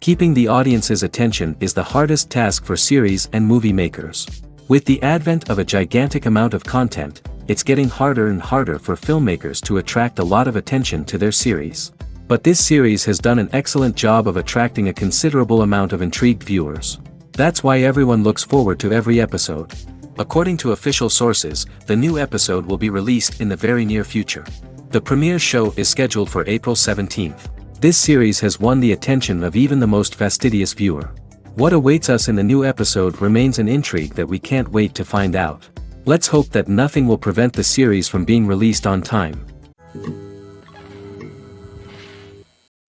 Keeping the audience's attention is the hardest task for series and movie makers. With the advent of a gigantic amount of content, it's getting harder and harder for filmmakers to attract a lot of attention to their series. But this series has done an excellent job of attracting a considerable amount of intrigued viewers. That's why everyone looks forward to every episode. According to official sources, the new episode will be released in the very near future. The premiere show is scheduled for April 17th. This series has won the attention of even the most fastidious viewer. What awaits us in the new episode remains an intrigue that we can't wait to find out. Let's hope that nothing will prevent the series from being released on time.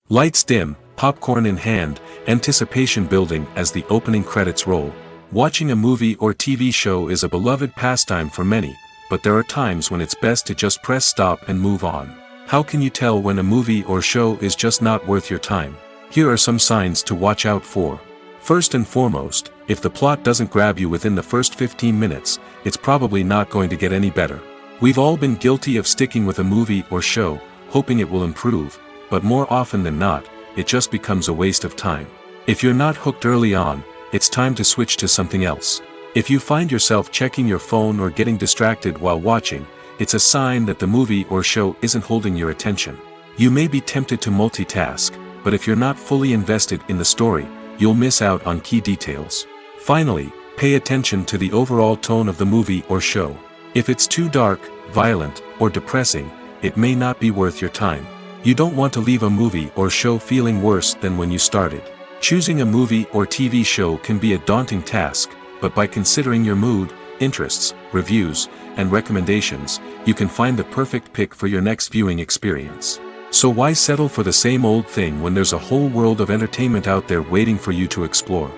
Lights dim, popcorn in hand, anticipation building as the opening credits roll. Watching a movie or TV show is a beloved pastime for many, but there are times when it's best to just press stop and move on. How can you tell when a movie or show is just not worth your time? Here are some signs to watch out for. First and foremost, if the plot doesn't grab you within the first 15 minutes, it's probably not going to get any better. We've all been guilty of sticking with a movie or show, hoping it will improve, but more often than not, it just becomes a waste of time. If you're not hooked early on, it's time to switch to something else. If you find yourself checking your phone or getting distracted while watching, it's a sign that the movie or show isn't holding your attention. You may be tempted to multitask, but if you're not fully invested in the story, you'll miss out on key details. Finally, pay attention to the overall tone of the movie or show. If it's too dark, violent, or depressing, it may not be worth your time. You don't want to leave a movie or show feeling worse than when you started. Choosing a movie or TV show can be a daunting task, but by considering your mood, interests, reviews, and recommendations, you can find the perfect pick for your next viewing experience. So why settle for the same old thing when there's a whole world of entertainment out there waiting for you to explore?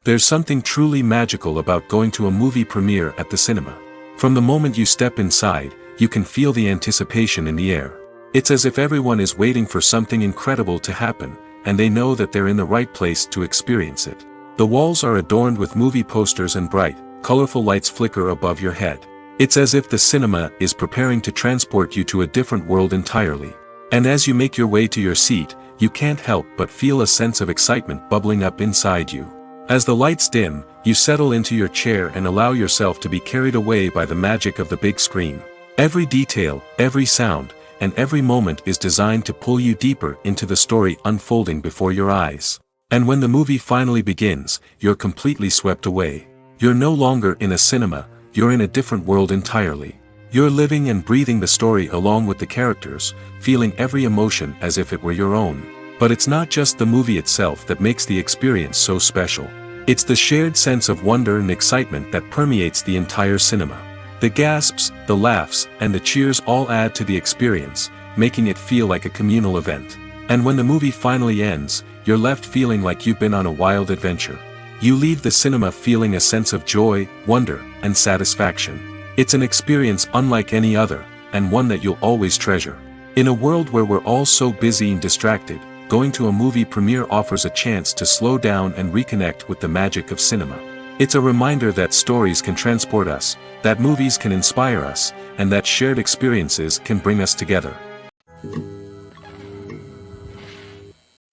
There's something truly magical about going to a movie premiere at the cinema. From the moment you step inside, you can feel the anticipation in the air. It's as if everyone is waiting for something incredible to happen, and they know that they're in the right place to experience it. The walls are adorned with movie posters and bright, colorful lights flicker above your head. It's as if the cinema is preparing to transport you to a different world entirely. And as you make your way to your seat, you can't help but feel a sense of excitement bubbling up inside you. As the lights dim, you settle into your chair and allow yourself to be carried away by the magic of the big screen. Every detail, every sound, and every moment is designed to pull you deeper into the story unfolding before your eyes. And when the movie finally begins, you're completely swept away. You're no longer in a cinema, you're in a different world entirely. You're living and breathing the story along with the characters, feeling every emotion as if it were your own. But it's not just the movie itself that makes the experience so special. It's the shared sense of wonder and excitement that permeates the entire cinema. The gasps, the laughs, and the cheers all add to the experience, making it feel like a communal event. And when the movie finally ends, you're left feeling like you've been on a wild adventure. You leave the cinema feeling a sense of joy, wonder, and satisfaction. It's an experience unlike any other, and one that you'll always treasure. In a world where we're all so busy and distracted, going to a movie premiere offers a chance to slow down and reconnect with the magic of cinema. It's a reminder that stories can transport us, that movies can inspire us, and that shared experiences can bring us together.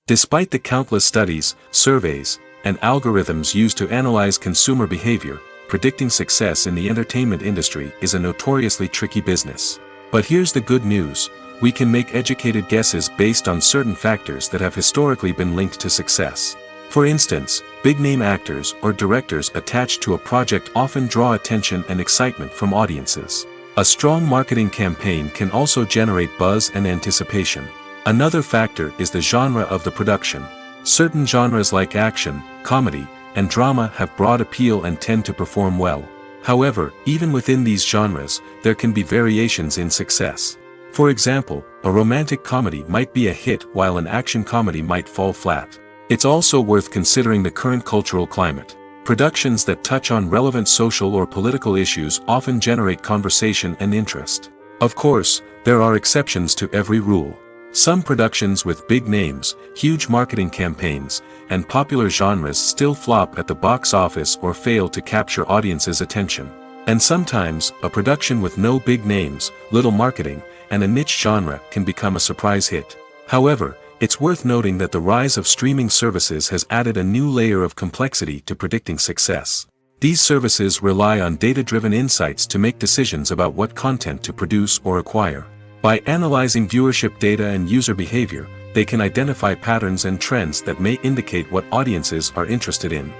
Despite the countless studies, surveys, and algorithms used to analyze consumer behavior, predicting success in the entertainment industry is a notoriously tricky business. But here's the good news: we can make educated guesses based on certain factors that have historically been linked to success. For instance, big-name actors or directors attached to a project often draw attention and excitement from audiences. A strong marketing campaign can also generate buzz and anticipation. Another factor is the genre of the production. Certain genres like action, comedy, and drama have broad appeal and tend to perform well. However, even within these genres, there can be variations in success. For example, a romantic comedy might be a hit while an action comedy might fall flat. It's also worth considering the current cultural climate. Productions that touch on relevant social or political issues often generate conversation and interest. Of course, there are exceptions to every rule. Some productions with big names, huge marketing campaigns, and popular genres still flop at the box office or fail to capture audiences' attention. And sometimes, a production with no big names, little marketing, and a niche genre can become a surprise hit. However, it's worth noting that the rise of streaming services has added a new layer of complexity to predicting success. These services rely on data-driven insights to make decisions about what content to produce or acquire. By analyzing viewership data and user behavior, they can identify patterns and trends that may indicate what audiences are interested in.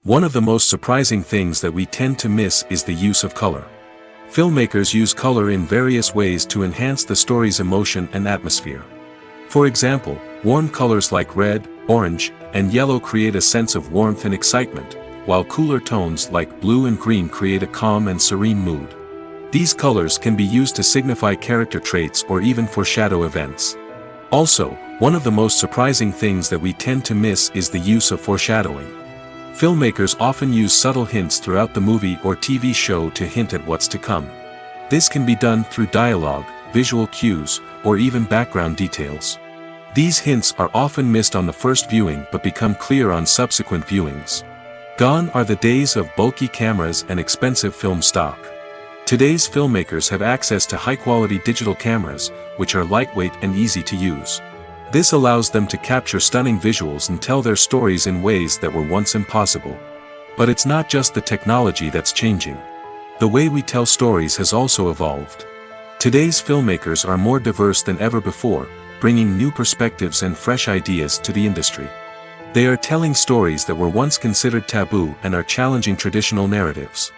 One of the most surprising things that we tend to miss is the use of color. Filmmakers use color in various ways to enhance the story's emotion and atmosphere. For example, warm colors like red, orange, and yellow create a sense of warmth and excitement, while cooler tones like blue and green create a calm and serene mood. These colors can be used to signify character traits or even foreshadow events. Also, one of the most surprising things that we tend to miss is the use of foreshadowing. Filmmakers often use subtle hints throughout the movie or TV show to hint at what's to come. This can be done through dialogue, visual cues, or even background details. These hints are often missed on the first viewing but become clear on subsequent viewings. Gone are the days of bulky cameras and expensive film stock. Today's filmmakers have access to high-quality digital cameras, which are lightweight and easy to use. This allows them to capture stunning visuals and tell their stories in ways that were once impossible. But it's not just the technology that's changing. The way we tell stories has also evolved. Today's filmmakers are more diverse than ever before, bringing new perspectives and fresh ideas to the industry. They are telling stories that were once considered taboo and are challenging traditional narratives.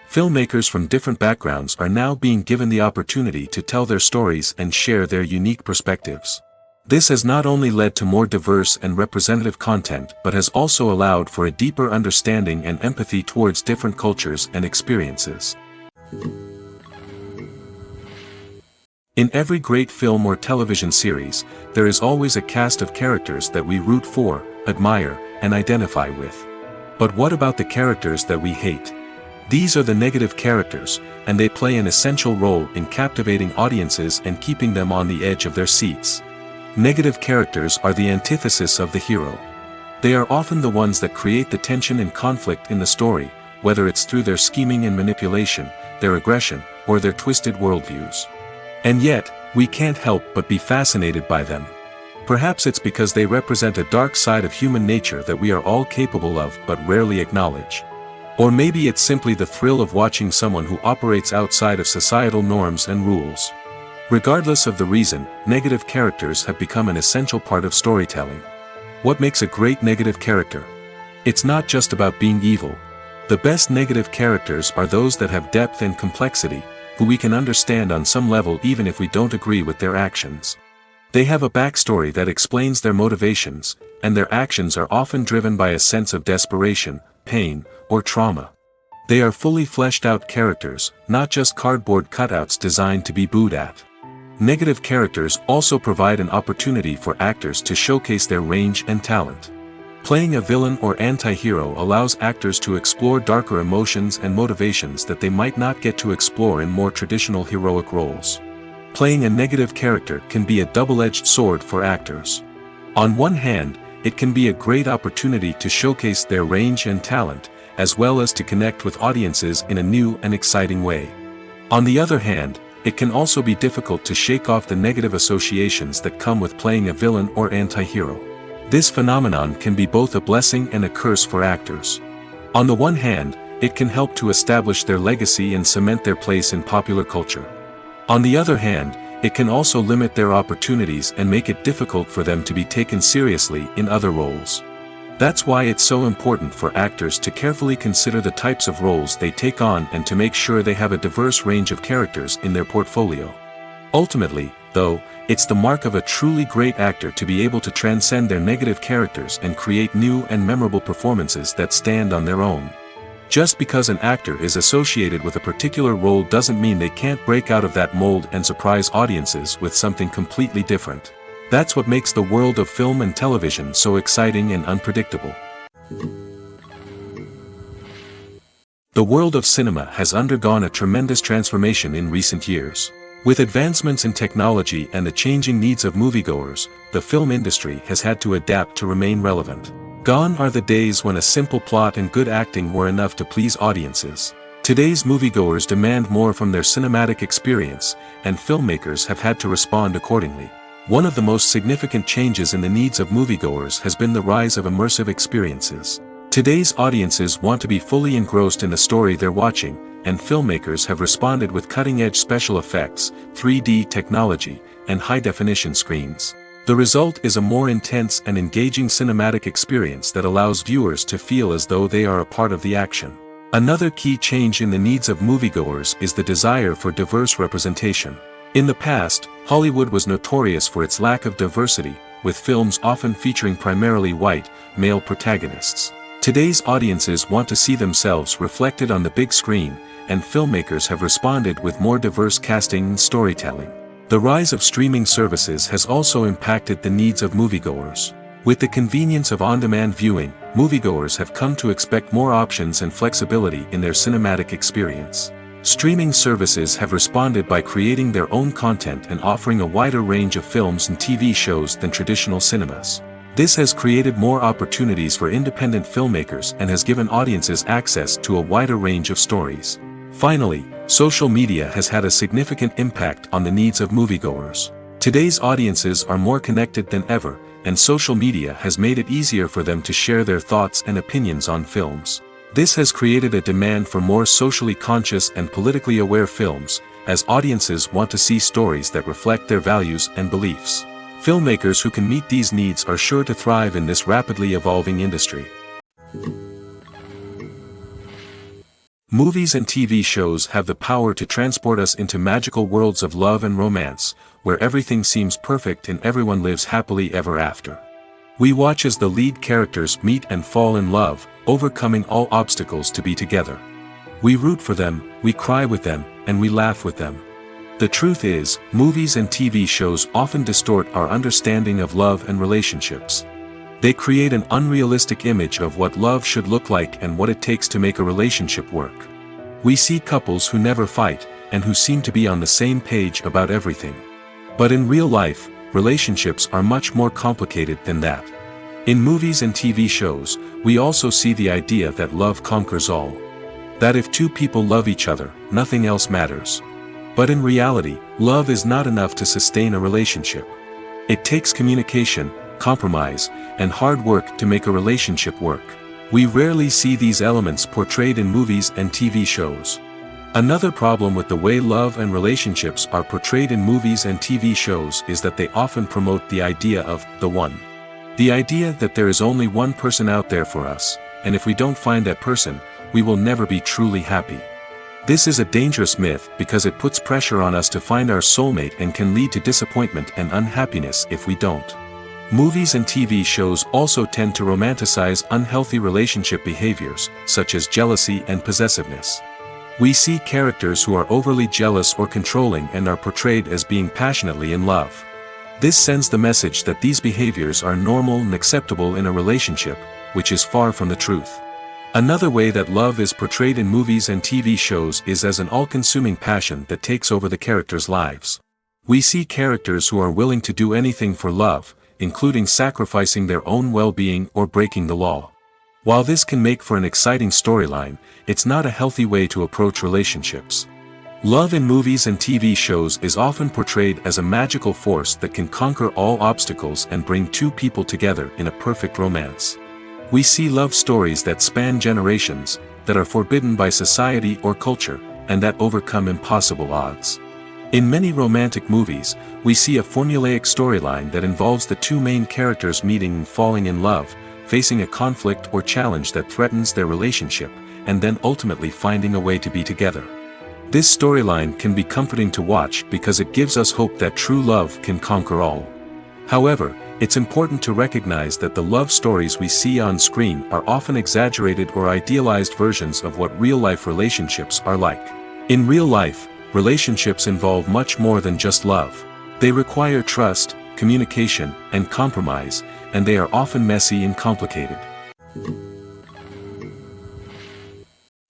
Filmmakers from different backgrounds are now being given the opportunity to tell their stories and share their unique perspectives. This has not only led to more diverse and representative content but has also allowed for a deeper understanding and empathy towards different cultures and experiences. In every great film or television series, there is always a cast of characters that we root for, admire, and identify with. But what about the characters that we hate? These are the negative characters, and they play an essential role in captivating audiences and keeping them on the edge of their seats. Negative characters are the antithesis of the hero. They are often the ones that create the tension and conflict in the story, whether it's through their scheming and manipulation, their aggression, or their twisted worldviews. And yet, we can't help but be fascinated by them. Perhaps it's because they represent a dark side of human nature that we are all capable of but rarely acknowledge. Or maybe it's simply the thrill of watching someone who operates outside of societal norms and rules. Regardless of the reason, negative characters have become an essential part of storytelling. What makes a great negative character? It's not just about being evil. The best negative characters are those that have depth and complexity, who we can understand on some level even if we don't agree with their actions. They have a backstory that explains their motivations, and their actions are often driven by a sense of desperation, pain, or trauma. They are fully fleshed out characters, not just cardboard cutouts designed to be booed at. Negative characters also provide an opportunity for actors to showcase their range and talent. Playing a villain or anti-hero allows actors to explore darker emotions and motivations that they might not get to explore in more traditional heroic roles. Playing a negative character can be a double-edged sword for actors. On one hand, it can be a great opportunity to showcase their range and talent, as well as to connect with audiences in a new and exciting way. On the other hand, it can also be difficult to shake off the negative associations that come with playing a villain or anti-hero. This phenomenon can be both a blessing and a curse for actors. On the one hand, it can help to establish their legacy and cement their place in popular culture. On the other hand, it can also limit their opportunities and make it difficult for them to be taken seriously in other roles. That's why it's so important for actors to carefully consider the types of roles they take on and to make sure they have a diverse range of characters in their portfolio. Ultimately, though, it's the mark of a truly great actor to be able to transcend their negative characters and create new and memorable performances that stand on their own. Just because an actor is associated with a particular role doesn't mean they can't break out of that mold and surprise audiences with something completely different. That's what makes the world of film and television so exciting and unpredictable. The world of cinema has undergone a tremendous transformation in recent years. With advancements in technology and the changing needs of moviegoers, the film industry has had to adapt to remain relevant. Gone are the days when a simple plot and good acting were enough to please audiences. Today's moviegoers demand more from their cinematic experience, and filmmakers have had to respond accordingly. One of the most significant changes in the needs of moviegoers has been the rise of immersive experiences. Today's audiences want to be fully engrossed in the story they're watching, and filmmakers have responded with cutting-edge special effects, 3D technology, and high-definition screens. The result is a more intense and engaging cinematic experience that allows viewers to feel as though they are a part of the action. Another key change in the needs of moviegoers is the desire for diverse representation. In the past, Hollywood was notorious for its lack of diversity, with films often featuring primarily white, male protagonists. Today's audiences want to see themselves reflected on the big screen, and filmmakers have responded with more diverse casting and storytelling. The rise of streaming services has also impacted the needs of moviegoers. With the convenience of on-demand viewing, moviegoers have come to expect more options and flexibility in their cinematic experience. Streaming services have responded by creating their own content and offering a wider range of films and TV shows than traditional cinemas. This has created more opportunities for independent filmmakers and has given audiences access to a wider range of stories. Finally, social media has had a significant impact on the needs of moviegoers. Today's audiences are more connected than ever, and social media has made it easier for them to share their thoughts and opinions on films. This has created a demand for more socially conscious and politically aware films, as audiences want to see stories that reflect their values and beliefs. Filmmakers who can meet these needs are sure to thrive in this rapidly evolving industry. Movies and TV shows have the power to transport us into magical worlds of love and romance, where everything seems perfect and everyone lives happily ever after. We watch as the lead characters meet and fall in love, overcoming all obstacles to be together. We root for them, we cry with them, and we laugh with them. The truth is, movies and TV shows often distort our understanding of love and relationships. They create an unrealistic image of what love should look like and what it takes to make a relationship work. We see couples who never fight, and who seem to be on the same page about everything. But in real life, relationships are much more complicated than that. In movies and TV shows, we also see the idea that love conquers all. That if two people love each other, nothing else matters. But in reality, love is not enough to sustain a relationship. It takes communication, compromise, and hard work to make a relationship work. We rarely see these elements portrayed in movies and TV shows. Another problem with the way love and relationships are portrayed in movies and TV shows is that they often promote the idea of the one. The idea that there is only one person out there for us, and if we don't find that person, we will never be truly happy. This is a dangerous myth because it puts pressure on us to find our soulmate and can lead to disappointment and unhappiness if we don't. Movies and TV shows also tend to romanticize unhealthy relationship behaviors, such as jealousy and possessiveness. We see characters who are overly jealous or controlling and are portrayed as being passionately in love. This sends the message that these behaviors are normal and acceptable in a relationship, which is far from the truth. Another way that love is portrayed in movies and TV shows is as an all-consuming passion that takes over the characters' lives. We see characters who are willing to do anything for love, including sacrificing their own well-being or breaking the law. While this can make for an exciting storyline, it's not a healthy way to approach relationships. Love in movies and TV shows is often portrayed as a magical force that can conquer all obstacles and bring two people together in a perfect romance. We see love stories that span generations, that are forbidden by society or culture, and that overcome impossible odds. In many romantic movies, we see a formulaic storyline that involves the two main characters meeting and falling in love, facing a conflict or challenge that threatens their relationship, and then ultimately finding a way to be together. This storyline can be comforting to watch because it gives us hope that true love can conquer all. However, it's important to recognize that the love stories we see on screen are often exaggerated or idealized versions of what real-life relationships are like. In real life, relationships involve much more than just love. They require trust, communication, and compromise, and they are often messy and complicated.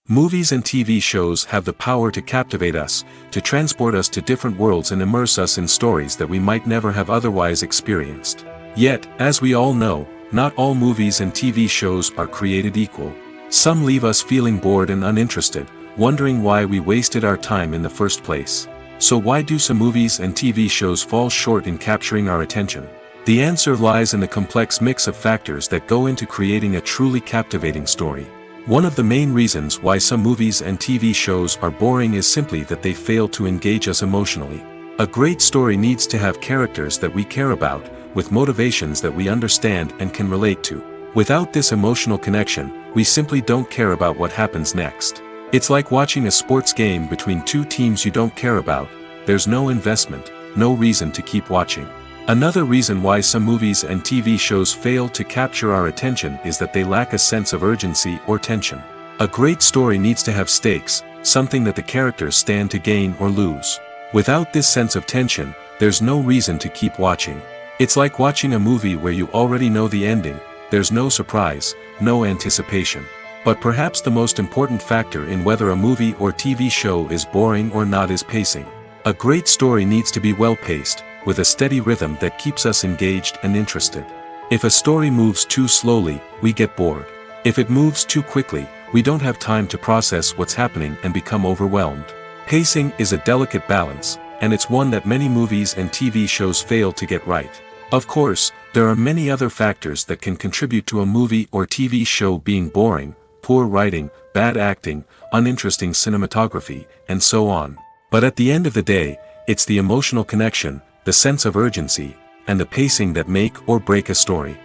Movies and TV shows have the power to captivate us, to transport us to different worlds and immerse us in stories that we might never have otherwise experienced. Yet, as we all know, not all movies and TV shows are created equal. Some leave us feeling bored and uninterested, wondering why we wasted our time in the first place. So why do some movies and TV shows fall short in capturing our attention? The answer lies in the complex mix of factors that go into creating a truly captivating story. One of the main reasons why some movies and TV shows are boring is simply that they fail to engage us emotionally. A great story needs to have characters that we care about, with motivations that we understand and can relate to. Without this emotional connection, we simply don't care about what happens next. It's like watching a sports game between two teams you don't care about. There's no investment, no reason to keep watching. Another reason why some movies and TV shows fail to capture our attention is that they lack a sense of urgency or tension. A great story needs to have stakes, something that the characters stand to gain or lose. Without this sense of tension, there's no reason to keep watching. It's like watching a movie where you already know the ending. There's no surprise, no anticipation. But perhaps the most important factor in whether a movie or TV show is boring or not is pacing. A great story needs to be well-paced, with a steady rhythm that keeps us engaged and interested. If a story moves too slowly, we get bored. If it moves too quickly, we don't have time to process what's happening and become overwhelmed. Pacing is a delicate balance, and it's one that many movies and TV shows fail to get right. Of course, there are many other factors that can contribute to a movie or TV show being boring: poor writing, bad acting, uninteresting cinematography, and so on. But at the end of the day, it's the emotional connection, the sense of urgency, and the pacing that make or break a story.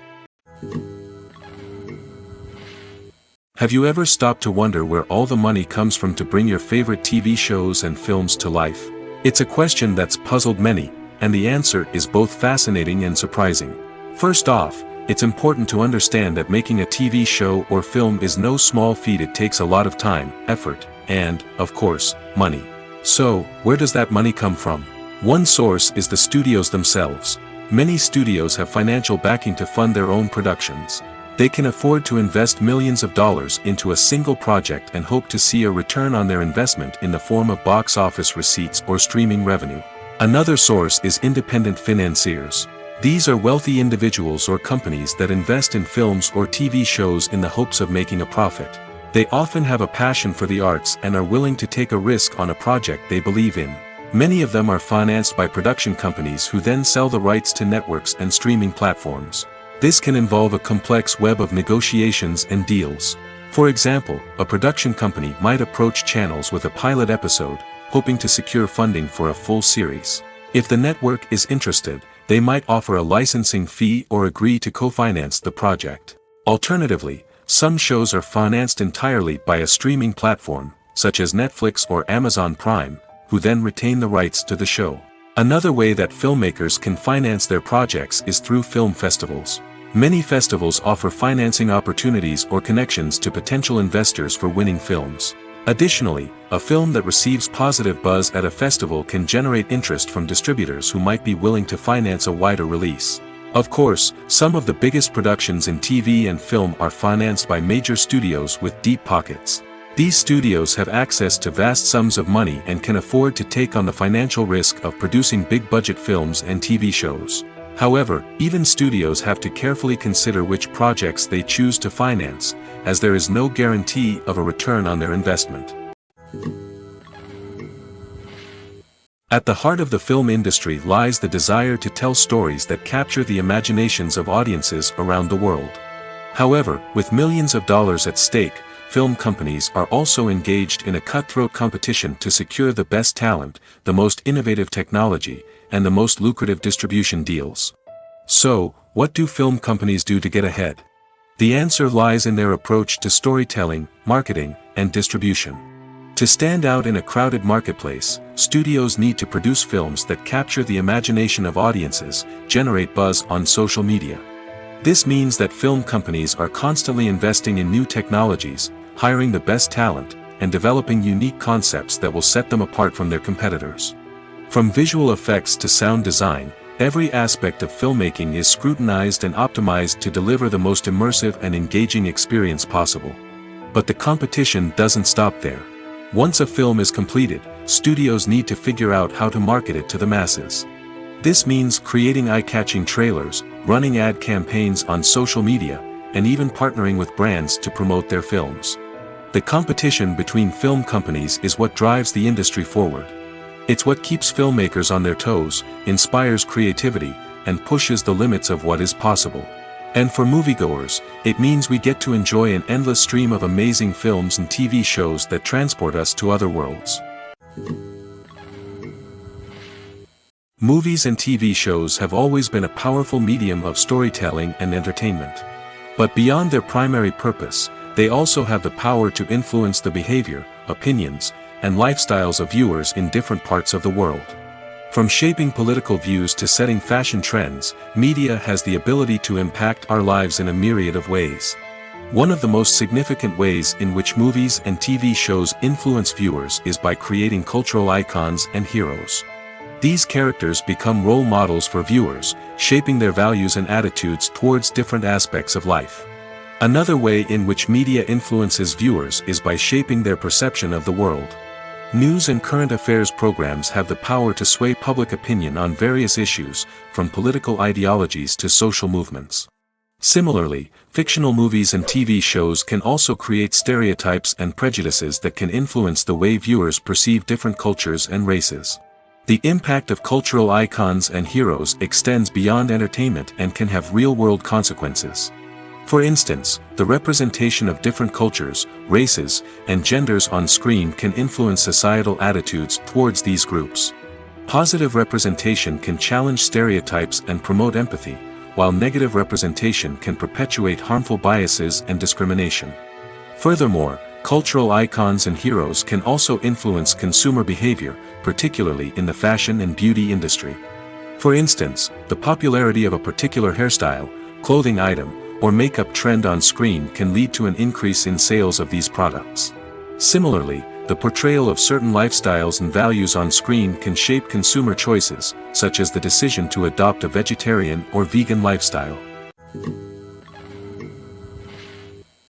Have you ever stopped to wonder where all the money comes from to bring your favorite TV shows and films to life? It's a question that's puzzled many, and the answer is both fascinating and surprising. First off, it's important to understand that making a TV show or film is no small feat. It takes a lot of time, effort, and, of course, money. So, where does that money come from? One source is the studios themselves. Many studios have financial backing to fund their own productions. They can afford to invest millions of dollars into a single project and hope to see a return on their investment in the form of box office receipts or streaming revenue. Another source is independent financiers. These are wealthy individuals or companies that invest in films or TV shows in the hopes of making a profit. They often have a passion for the arts and are willing to take a risk on a project they believe in. Many of them are financed by production companies who then sell the rights to networks and streaming platforms. This can involve a complex web of negotiations and deals. For example, a production company might approach channels with a pilot episode, hoping to secure funding for a full series. If the network is interested, they might offer a licensing fee or agree to co-finance the project. Alternatively, some shows are financed entirely by a streaming platform, such as Netflix or Amazon Prime, who then retain the rights to the show. Another way that filmmakers can finance their projects is through film festivals. Many festivals offer financing opportunities or connections to potential investors for winning films. Additionally, a film that receives positive buzz at a festival can generate interest from distributors who might be willing to finance a wider release. Of course, some of the biggest productions in TV and film are financed by major studios with deep pockets. These studios have access to vast sums of money and can afford to take on the financial risk of producing big-budget films and TV shows. However, even studios have to carefully consider which projects they choose to finance, as there is no guarantee of a return on their investment. At the heart of the film industry lies the desire to tell stories that capture the imaginations of audiences around the world. However, with millions of dollars at stake, film companies are also engaged in a cutthroat competition to secure the best talent, the most innovative technology, and the most lucrative distribution deals. So, what do film companies do to get ahead? The answer lies in their approach to storytelling, marketing, and distribution. To stand out in a crowded marketplace, studios need to produce films that capture the imagination of audiences, generate buzz on social media. This means that film companies are constantly investing in new technologies, hiring the best talent, and developing unique concepts that will set them apart from their competitors. From visual effects to sound design, every aspect of filmmaking is scrutinized and optimized to deliver the most immersive and engaging experience possible. But the competition doesn't stop there. Once a film is completed, studios need to figure out how to market it to the masses. This means creating eye-catching trailers, running ad campaigns on social media, and even partnering with brands to promote their films. The competition between film companies is what drives the industry forward. It's what keeps filmmakers on their toes, inspires creativity, and pushes the limits of what is possible. And for moviegoers, it means we get to enjoy an endless stream of amazing films and TV shows that transport us to other worlds. Movies and TV shows have always been a powerful medium of storytelling and entertainment. But beyond their primary purpose, they also have the power to influence the behavior, opinions, and lifestyles of viewers in different parts of the world. From shaping political views to setting fashion trends, media has the ability to impact our lives in a myriad of ways. One of the most significant ways in which movies and TV shows influence viewers is by creating cultural icons and heroes. These characters become role models for viewers, shaping their values and attitudes towards different aspects of life. Another way in which media influences viewers is by shaping their perception of the world. News and current affairs programs have the power to sway public opinion on various issues, from political ideologies to social movements. Similarly, fictional movies and TV shows can also create stereotypes and prejudices that can influence the way viewers perceive different cultures and races. The impact of cultural icons and heroes extends beyond entertainment and can have real-world consequences. For instance, the representation of different cultures, races, and genders on screen can influence societal attitudes towards these groups. Positive representation can challenge stereotypes and promote empathy, while negative representation can perpetuate harmful biases and discrimination. Furthermore, cultural icons and heroes can also influence consumer behavior, particularly in the fashion and beauty industry. For instance, the popularity of a particular hairstyle, clothing item, or makeup trend on screen can lead to an increase in sales of these products. Similarly, the portrayal of certain lifestyles and values on screen can shape consumer choices, such as the decision to adopt a vegetarian or vegan lifestyle.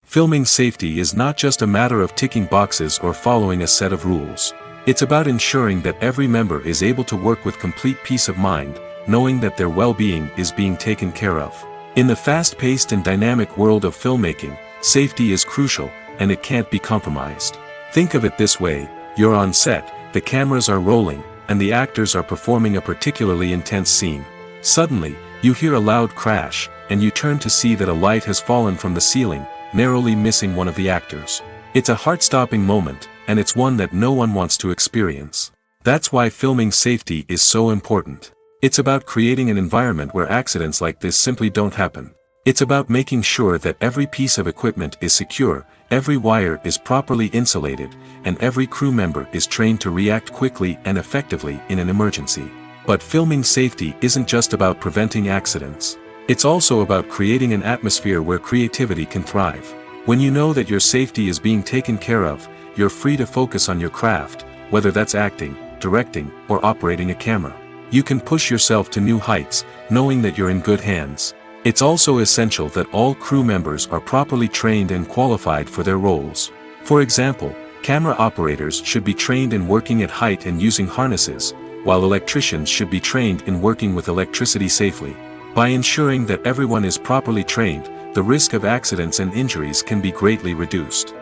Filming safety is not just a matter of ticking boxes or following a set of rules. It's about ensuring that every member is able to work with complete peace of mind, knowing that their well-being is being taken care of. In the fast-paced and dynamic world of filmmaking, safety is crucial, and it can't be compromised. Think of it this way: you're on set, the cameras are rolling, and the actors are performing a particularly intense scene. Suddenly, you hear a loud crash, and you turn to see that a light has fallen from the ceiling, narrowly missing one of the actors. It's a heart-stopping moment, and it's one that no one wants to experience. That's why filming safety is so important. It's about creating an environment where accidents like this simply don't happen. It's about making sure that every piece of equipment is secure, every wire is properly insulated, and every crew member is trained to react quickly and effectively in an emergency. But filming safety isn't just about preventing accidents. It's also about creating an atmosphere where creativity can thrive. When you know that your safety is being taken care of, you're free to focus on your craft, whether that's acting, directing, or operating a camera. You can push yourself to new heights, knowing that you're in good hands. It's also essential that all crew members are properly trained and qualified for their roles. For example, camera operators should be trained in working at height and using harnesses, while electricians should be trained in working with electricity safely. By ensuring that everyone is properly trained, the risk of accidents and injuries can be greatly reduced.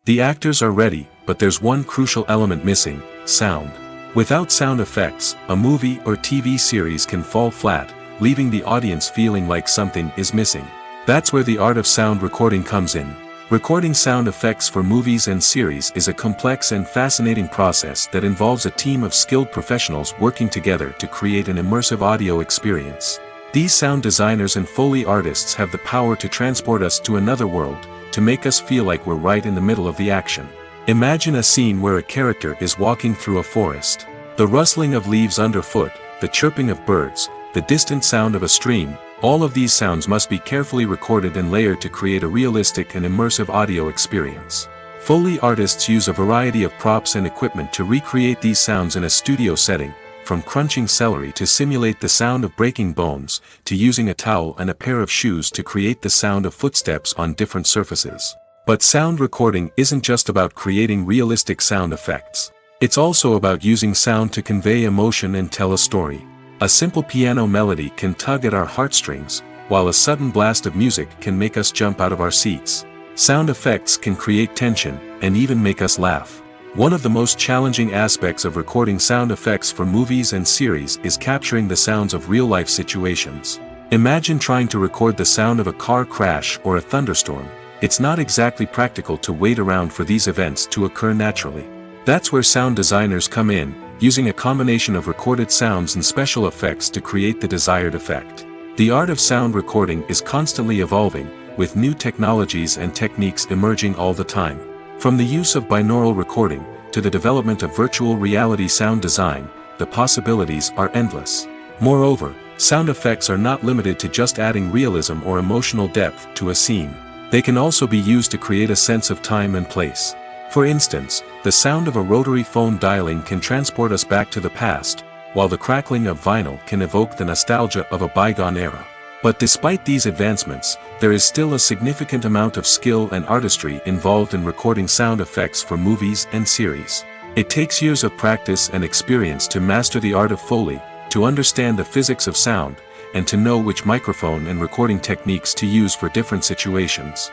The actors are ready, but there's one crucial element missing: sound. Without sound effects, a movie or TV series can fall flat, leaving the audience feeling like something is missing. That's where the art of sound recording comes in. Recording sound effects for movies and series is a complex and fascinating process that involves a team of skilled professionals working together to create an immersive audio experience. These sound designers and Foley artists have the power to transport us to another world, to make us feel like we're right in the middle of the action. Imagine a scene where a character is walking through a forest. The rustling of leaves underfoot, the chirping of birds, the distant sound of a stream, all of these sounds must be carefully recorded and layered to create a realistic and immersive audio experience. Foley artists use a variety of props and equipment to recreate these sounds in a studio setting, from crunching celery to simulate the sound of breaking bones, to using a towel and a pair of shoes to create the sound of footsteps on different surfaces. But sound recording isn't just about creating realistic sound effects. It's also about using sound to convey emotion and tell a story. A simple piano melody can tug at our heartstrings, while a sudden blast of music can make us jump out of our seats. Sound effects can create tension, and even make us laugh. One of the most challenging aspects of recording sound effects for movies and series is capturing the sounds of real-life situations. Imagine trying to record the sound of a car crash or a thunderstorm. It's not exactly practical to wait around for these events to occur naturally. That's where sound designers come in, using a combination of recorded sounds and special effects to create the desired effect. The art of sound recording is constantly evolving, with new technologies and techniques emerging all the time. From the use of binaural recording, to the development of virtual reality sound design, the possibilities are endless. Moreover, sound effects are not limited to just adding realism or emotional depth to a scene. They can also be used to create a sense of time and place. For instance, the sound of a rotary phone dialing can transport us back to the past, while the crackling of vinyl can evoke the nostalgia of a bygone era. But despite these advancements, there is still a significant amount of skill and artistry involved in recording sound effects for movies and series. It takes years of practice and experience to master the art of Foley, to understand the physics of sound, and to know which microphone and recording techniques to use for different situations.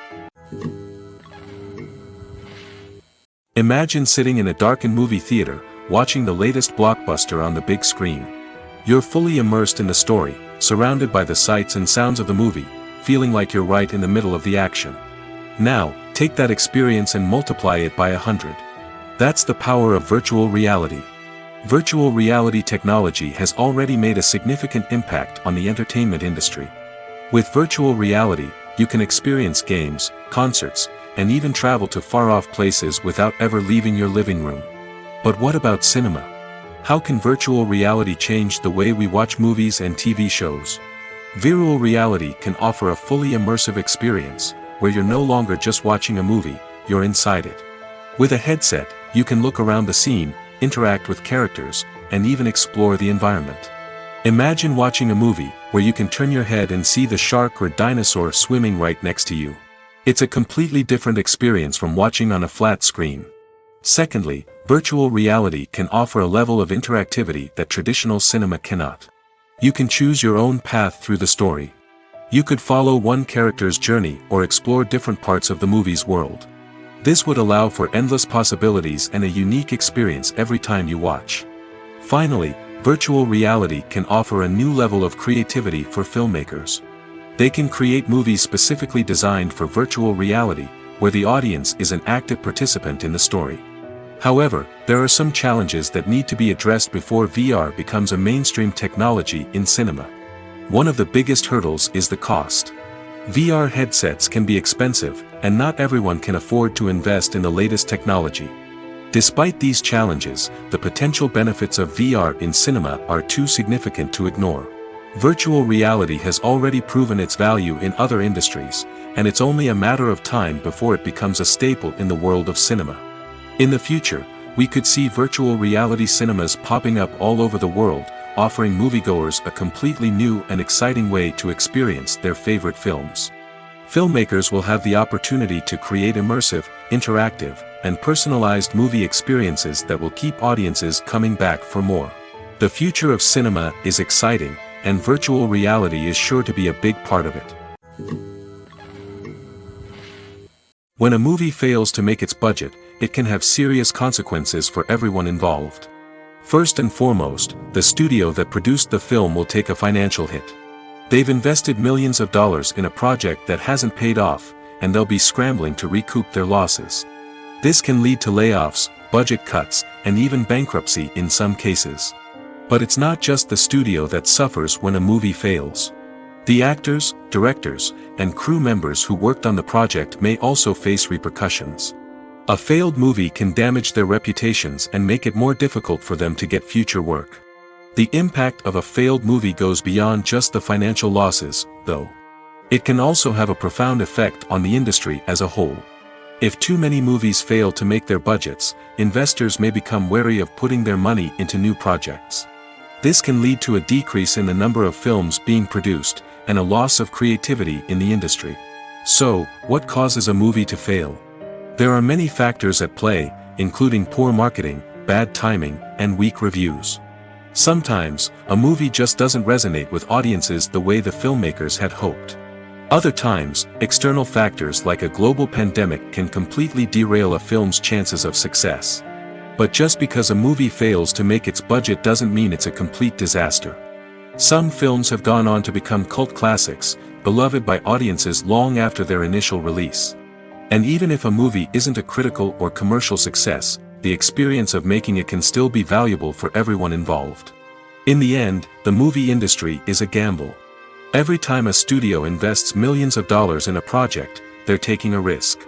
Imagine sitting in a darkened movie theater, watching the latest blockbuster on the big screen. You're fully immersed in the story, surrounded by the sights and sounds of the movie, feeling like you're right in the middle of the action. Now, take that experience and multiply it by 100. That's the power of virtual reality. Virtual reality technology has already made a significant impact on the entertainment industry. With virtual reality, you can experience games, concerts, and even travel to far-off places without ever leaving your living room. But what about cinema? How can virtual reality change the way we watch movies and TV shows? Virtual reality can offer a fully immersive experience, where you're no longer just watching a movie, you're inside it. With a headset, you can look around the scene, interact with characters, and even explore the environment. Imagine watching a movie, where you can turn your head and see the shark or dinosaur swimming right next to you. It's a completely different experience from watching on a flat screen. Secondly, virtual reality can offer a level of interactivity that traditional cinema cannot. You can choose your own path through the story. You could follow one character's journey or explore different parts of the movie's world. This would allow for endless possibilities and a unique experience every time you watch. Finally, virtual reality can offer a new level of creativity for filmmakers. They can create movies specifically designed for virtual reality, where the audience is an active participant in the story. However, there are some challenges that need to be addressed before VR becomes a mainstream technology in cinema. One of the biggest hurdles is the cost. VR headsets can be expensive, and not everyone can afford to invest in the latest technology. Despite these challenges, the potential benefits of VR in cinema are too significant to ignore. Virtual reality has already proven its value in other industries, and it's only a matter of time before it becomes a staple in the world of cinema. In the future, we could see virtual reality cinemas popping up all over the world, offering moviegoers a completely new and exciting way to experience their favorite films. Filmmakers will have the opportunity to create immersive, interactive, and personalized movie experiences that will keep audiences coming back for more. The future of cinema is exciting, and virtual reality is sure to be a big part of it. When a movie fails to make its budget, it can have serious consequences for everyone involved. First and foremost, the studio that produced the film will take a financial hit. They've invested millions of dollars in a project that hasn't paid off, and they'll be scrambling to recoup their losses. This can lead to layoffs, budget cuts, and even bankruptcy in some cases. But it's not just the studio that suffers when a movie fails. The actors, directors, and crew members who worked on the project may also face repercussions. A failed movie can damage their reputations and make it more difficult for them to get future work. The impact of a failed movie goes beyond just the financial losses, though. It can also have a profound effect on the industry as a whole. If too many movies fail to make their budgets, investors may become wary of putting their money into new projects. This can lead to a decrease in the number of films being produced, and a loss of creativity in the industry. So, what causes a movie to fail? There are many factors at play, including poor marketing, bad timing, and weak reviews. Sometimes, a movie just doesn't resonate with audiences the way the filmmakers had hoped. Other times, external factors like a global pandemic can completely derail a film's chances of success. But just because a movie fails to make its budget doesn't mean it's a complete disaster. Some films have gone on to become cult classics, beloved by audiences long after their initial release. And even if a movie isn't a critical or commercial success, the experience of making it can still be valuable for everyone involved. In the end, the movie industry is a gamble. Every time a studio invests millions of dollars in a project, they're taking a risk.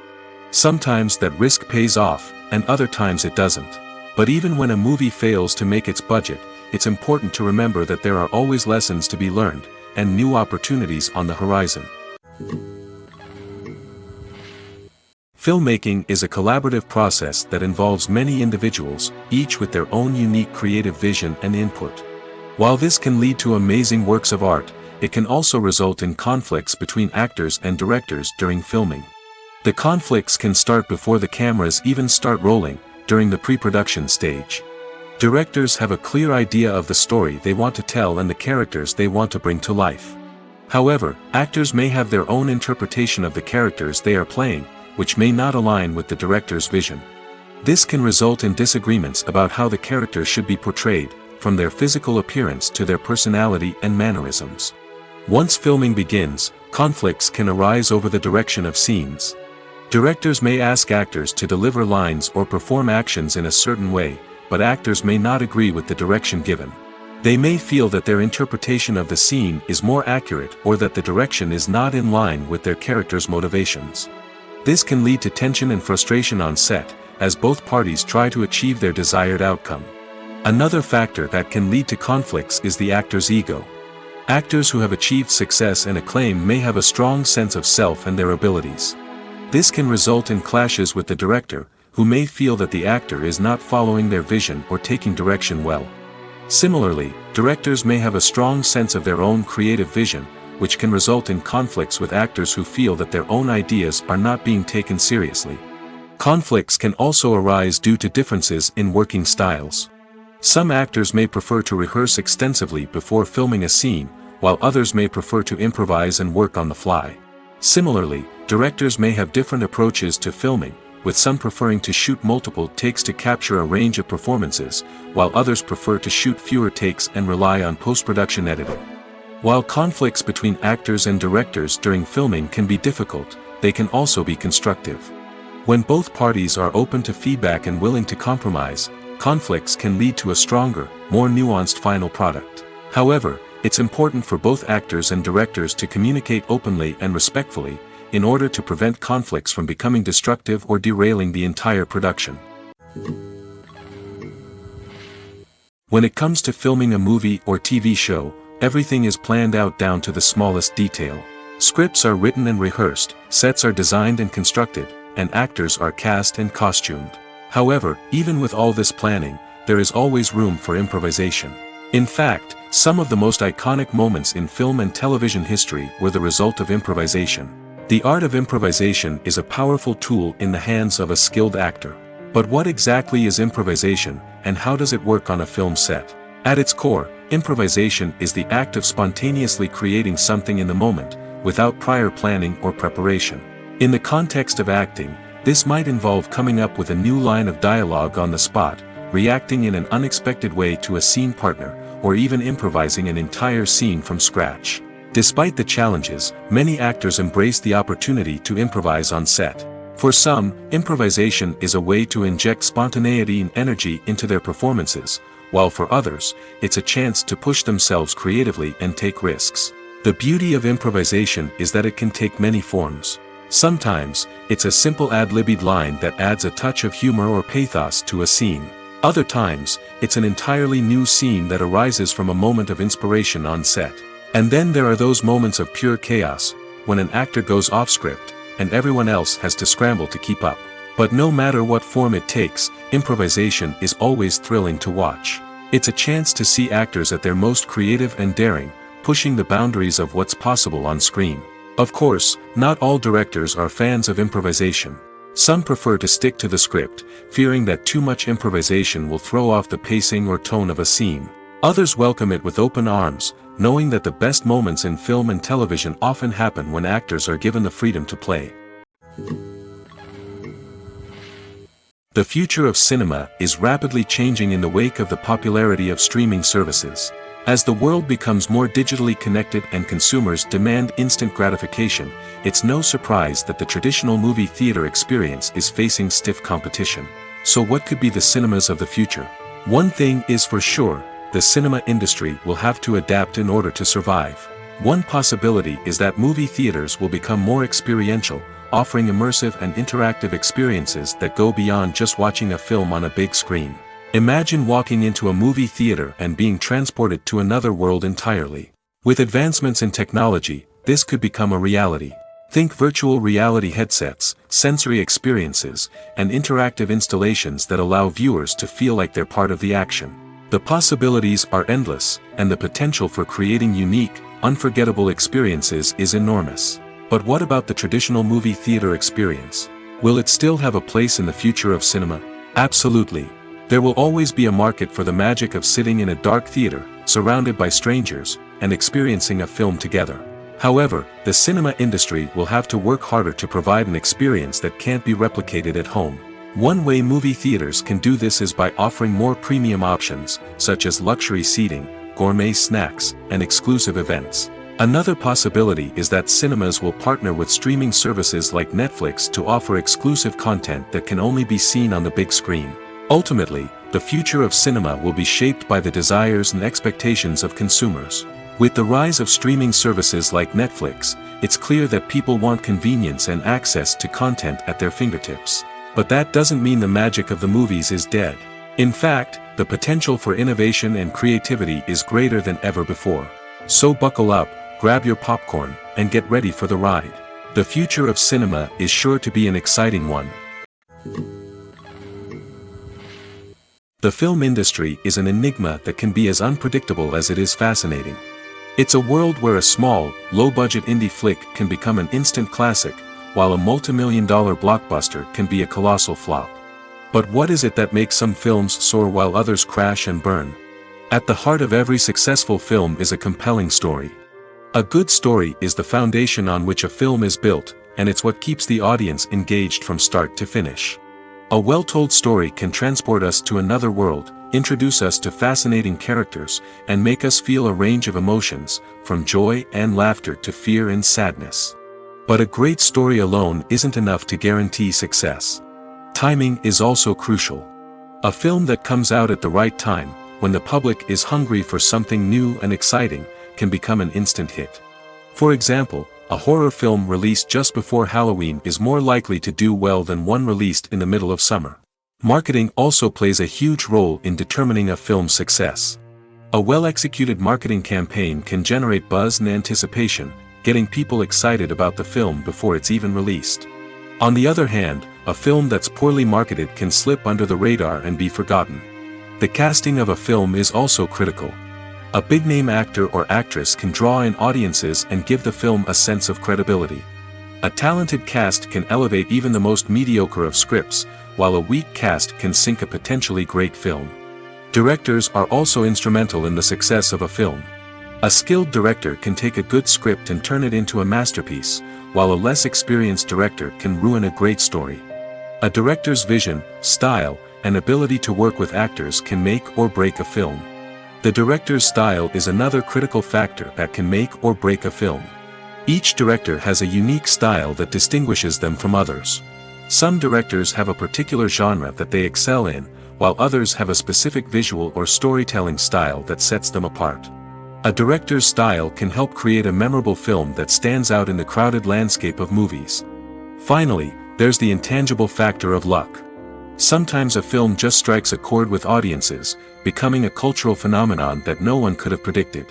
Sometimes that risk pays off, and other times it doesn't. But even when a movie fails to make its budget, it's important to remember that there are always lessons to be learned, and new opportunities on the horizon. Filmmaking is a collaborative process that involves many individuals, each with their own unique creative vision and input. While this can lead to amazing works of art, it can also result in conflicts between actors and directors during filming. The conflicts can start before the cameras even start rolling, during the pre-production stage. Directors have a clear idea of the story they want to tell and the characters they want to bring to life. However, actors may have their own interpretation of the characters they are playing, which may not align with the director's vision. This can result in disagreements about how the characters should be portrayed, from their physical appearance to their personality and mannerisms. Once filming begins, conflicts can arise over the direction of scenes. Directors may ask actors to deliver lines or perform actions in a certain way, but actors may not agree with the direction given. They may feel that their interpretation of the scene is more accurate or that the direction is not in line with their character's motivations. This can lead to tension and frustration on set, as both parties try to achieve their desired outcome. Another factor that can lead to conflicts is the actor's ego. Actors who have achieved success and acclaim may have a strong sense of self and their abilities. This can result in clashes with the director, who may feel that the actor is not following their vision or taking direction well. Similarly, directors may have a strong sense of their own creative vision, which can result in conflicts with actors who feel that their own ideas are not being taken seriously. Conflicts can also arise due to differences in working styles. Some actors may prefer to rehearse extensively before filming a scene, while others may prefer to improvise and work on the fly. Similarly, directors may have different approaches to filming, with some preferring to shoot multiple takes to capture a range of performances, while others prefer to shoot fewer takes and rely on post-production editing. While conflicts between actors and directors during filming can be difficult, they can also be constructive. When both parties are open to feedback and willing to compromise, conflicts can lead to a stronger, more nuanced final product. However, it's important for both actors and directors to communicate openly and respectfully, in order to prevent conflicts from becoming destructive or derailing the entire production. When it comes to filming a movie or TV show, everything is planned out down to the smallest detail. Scripts are written and rehearsed, sets are designed and constructed, and actors are cast and costumed. However, even with all this planning, there is always room for improvisation. In fact, some of the most iconic moments in film and television history were the result of improvisation. The art of improvisation is a powerful tool in the hands of a skilled actor. But what exactly is improvisation, and how does it work on a film set? At its core, improvisation is the act of spontaneously creating something in the moment, without prior planning or preparation. In the context of acting, this might involve coming up with a new line of dialogue on the spot, reacting in an unexpected way to a scene partner, or even improvising an entire scene from scratch. Despite the challenges, many actors embrace the opportunity to improvise on set. For some, improvisation is a way to inject spontaneity and energy into their performances, while for others, it's a chance to push themselves creatively and take risks. The beauty of improvisation is that it can take many forms. Sometimes, it's a simple ad-libbed line that adds a touch of humor or pathos to a scene. Other times, it's an entirely new scene that arises from a moment of inspiration on set. And then there are those moments of pure chaos, when an actor goes off script, and everyone else has to scramble to keep up. But no matter what form it takes, improvisation is always thrilling to watch. It's a chance to see actors at their most creative and daring, pushing the boundaries of what's possible on screen. Of course, not all directors are fans of improvisation. Some prefer to stick to the script, fearing that too much improvisation will throw off the pacing or tone of a scene. Others welcome it with open arms, knowing that the best moments in film and television often happen when actors are given the freedom to play. The future of cinema is rapidly changing in the wake of the popularity of streaming services. As the world becomes more digitally connected and consumers demand instant gratification, it's no surprise that the traditional movie theater experience is facing stiff competition. So what could be the cinemas of the future? One thing is for sure, the cinema industry will have to adapt in order to survive. One possibility is that movie theaters will become more experiential, offering immersive and interactive experiences that go beyond just watching a film on a big screen. Imagine walking into a movie theater and being transported to another world entirely. With advancements in technology, this could become a reality. Think virtual reality headsets, sensory experiences, and interactive installations that allow viewers to feel like they're part of the action. The possibilities are endless, and the potential for creating unique, unforgettable experiences is enormous. But what about the traditional movie theater experience? Will it still have a place in the future of cinema? Absolutely. There will always be a market for the magic of sitting in a dark theater, surrounded by strangers, and experiencing a film together. However, the cinema industry will have to work harder to provide an experience that can't be replicated at home. One way movie theaters can do this is by offering more premium options, such as luxury seating, gourmet snacks, and exclusive events. Another possibility is that cinemas will partner with streaming services like Netflix to offer exclusive content that can only be seen on the big screen. Ultimately, the future of cinema will be shaped by the desires and expectations of consumers. With the rise of streaming services like Netflix, it's clear that people want convenience and access to content at their fingertips. But that doesn't mean the magic of the movies is dead. In fact, the potential for innovation and creativity is greater than ever before. So buckle up, grab your popcorn, and get ready for the ride. The future of cinema is sure to be an exciting one. The film industry is an enigma that can be as unpredictable as it is fascinating. It's a world where a small, low-budget indie flick can become an instant classic, while a multi-million-dollar blockbuster can be a colossal flop. But what is it that makes some films soar while others crash and burn? At the heart of every successful film is a compelling story. A good story is the foundation on which a film is built, and it's what keeps the audience engaged from start to finish. A well-told story can transport us to another world, introduce us to fascinating characters, and make us feel a range of emotions, from joy and laughter to fear and sadness. But a great story alone isn't enough to guarantee success. Timing is also crucial. A film that comes out at the right time, when the public is hungry for something new and exciting, can become an instant hit. For example, a horror film released just before Halloween is more likely to do well than one released in the middle of summer. Marketing also plays a huge role in determining a film's success. A well-executed marketing campaign can generate buzz and anticipation, getting people excited about the film before it's even released. On the other hand, a film that's poorly marketed can slip under the radar and be forgotten. The casting of a film is also critical. A big-name actor or actress can draw in audiences and give the film a sense of credibility. A talented cast can elevate even the most mediocre of scripts, while a weak cast can sink a potentially great film. Directors are also instrumental in the success of a film. A skilled director can take a good script and turn it into a masterpiece, while a less experienced director can ruin a great story. A director's vision, style, and ability to work with actors can make or break a film. The director's style is another critical factor that can make or break a film. Each director has a unique style that distinguishes them from others. Some directors have a particular genre that they excel in, while others have a specific visual or storytelling style that sets them apart. A director's style can help create a memorable film that stands out in the crowded landscape of movies. Finally, there's the intangible factor of luck. Sometimes a film just strikes a chord with audiences, becoming a cultural phenomenon that no one could have predicted.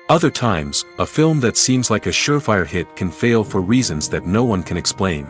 Other times, a film that seems like a surefire hit can fail for reasons that no one can explain.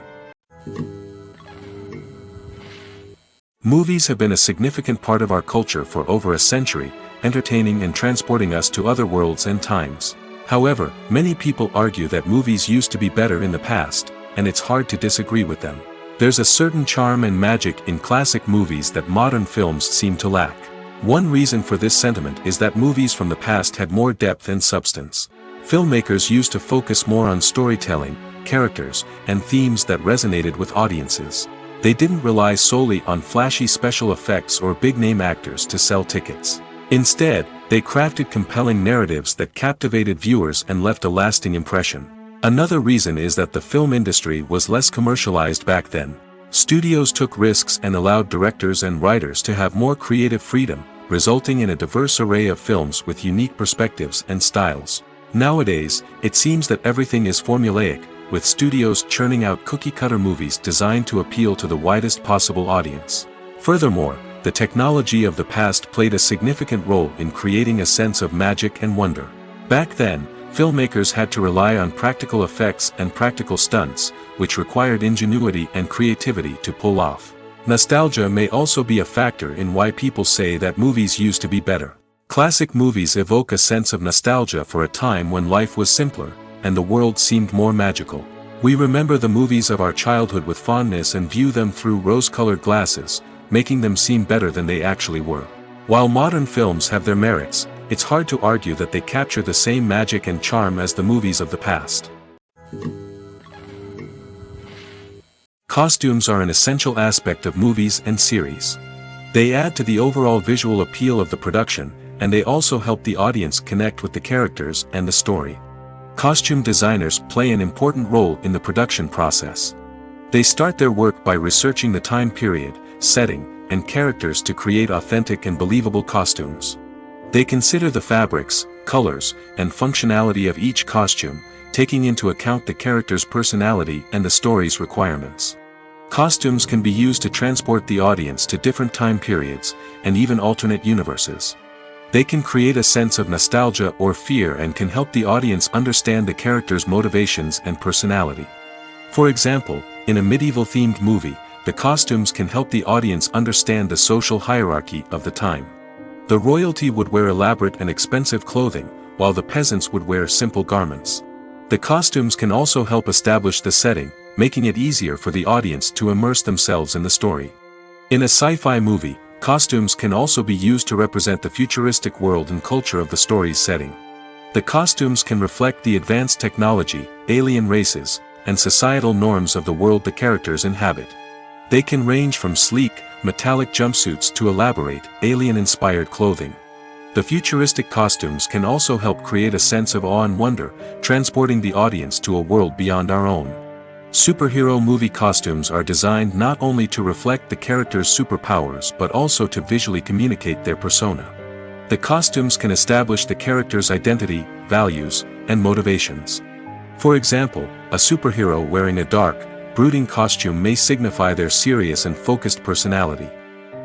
Movies have been a significant part of our culture for over a century, entertaining and transporting us to other worlds and times. However, many people argue that movies used to be better in the past, and it's hard to disagree with them. There's a certain charm and magic in classic movies that modern films seem to lack. One reason for this sentiment is that movies from the past had more depth and substance. Filmmakers used to focus more on storytelling, characters, and themes that resonated with audiences. They didn't rely solely on flashy special effects or big-name actors to sell tickets. Instead, they crafted compelling narratives that captivated viewers and left a lasting impression. Another reason is that the film industry was less commercialized back then. Studios took risks and allowed directors and writers to have more creative freedom, resulting in a diverse array of films with unique perspectives and styles. Nowadays, it seems that everything is formulaic, with studios churning out cookie-cutter movies designed to appeal to the widest possible audience. Furthermore, the technology of the past played a significant role in creating a sense of magic and wonder. Back then, filmmakers had to rely on practical effects and practical stunts, which required ingenuity and creativity to pull off. Nostalgia may also be a factor in why people say that movies used to be better. Classic movies evoke a sense of nostalgia for a time when life was simpler, and the world seemed more magical. We remember the movies of our childhood with fondness and view them through rose-colored glasses, making them seem better than they actually were. While modern films have their merits, it's hard to argue that they capture the same magic and charm as the movies of the past. Costumes are an essential aspect of movies and series. They add to the overall visual appeal of the production, and they also help the audience connect with the characters and the story. Costume designers play an important role in the production process. They start their work by researching the time period, setting, and characters to create authentic and believable costumes. They consider the fabrics, colors, and functionality of each costume, taking into account the character's personality and the story's requirements. Costumes can be used to transport the audience to different time periods, and even alternate universes. They can create a sense of nostalgia or fear and can help the audience understand the character's motivations and personality. For example, in a medieval-themed movie, the costumes can help the audience understand the social hierarchy of the time. The royalty would wear elaborate and expensive clothing, while the peasants would wear simple garments. The costumes can also help establish the setting, making it easier for the audience to immerse themselves in the story. In a sci-fi movie, costumes can also be used to represent the futuristic world and culture of the story's setting. The costumes can reflect the advanced technology, alien races, and societal norms of the world the characters inhabit. They can range from sleek, metallic jumpsuits to elaborate, alien-inspired clothing. The futuristic costumes can also help create a sense of awe and wonder, transporting the audience to a world beyond our own. Superhero movie costumes are designed not only to reflect the character's superpowers but also to visually communicate their persona. The costumes can establish the character's identity, values, and motivations. For example, a superhero wearing a dark, brooding costume may signify their serious and focused personality.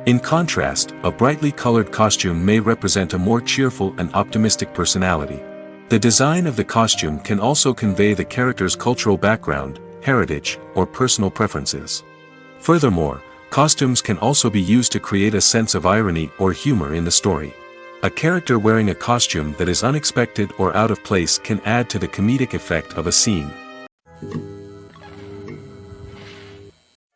In contrast, a brightly colored costume may represent a more cheerful and optimistic personality. The design of the costume can also convey the character's cultural background, heritage, or personal preferences. Furthermore, costumes can also be used to create a sense of irony or humor in the story. A character wearing a costume that is unexpected or out of place can add to the comedic effect of a scene.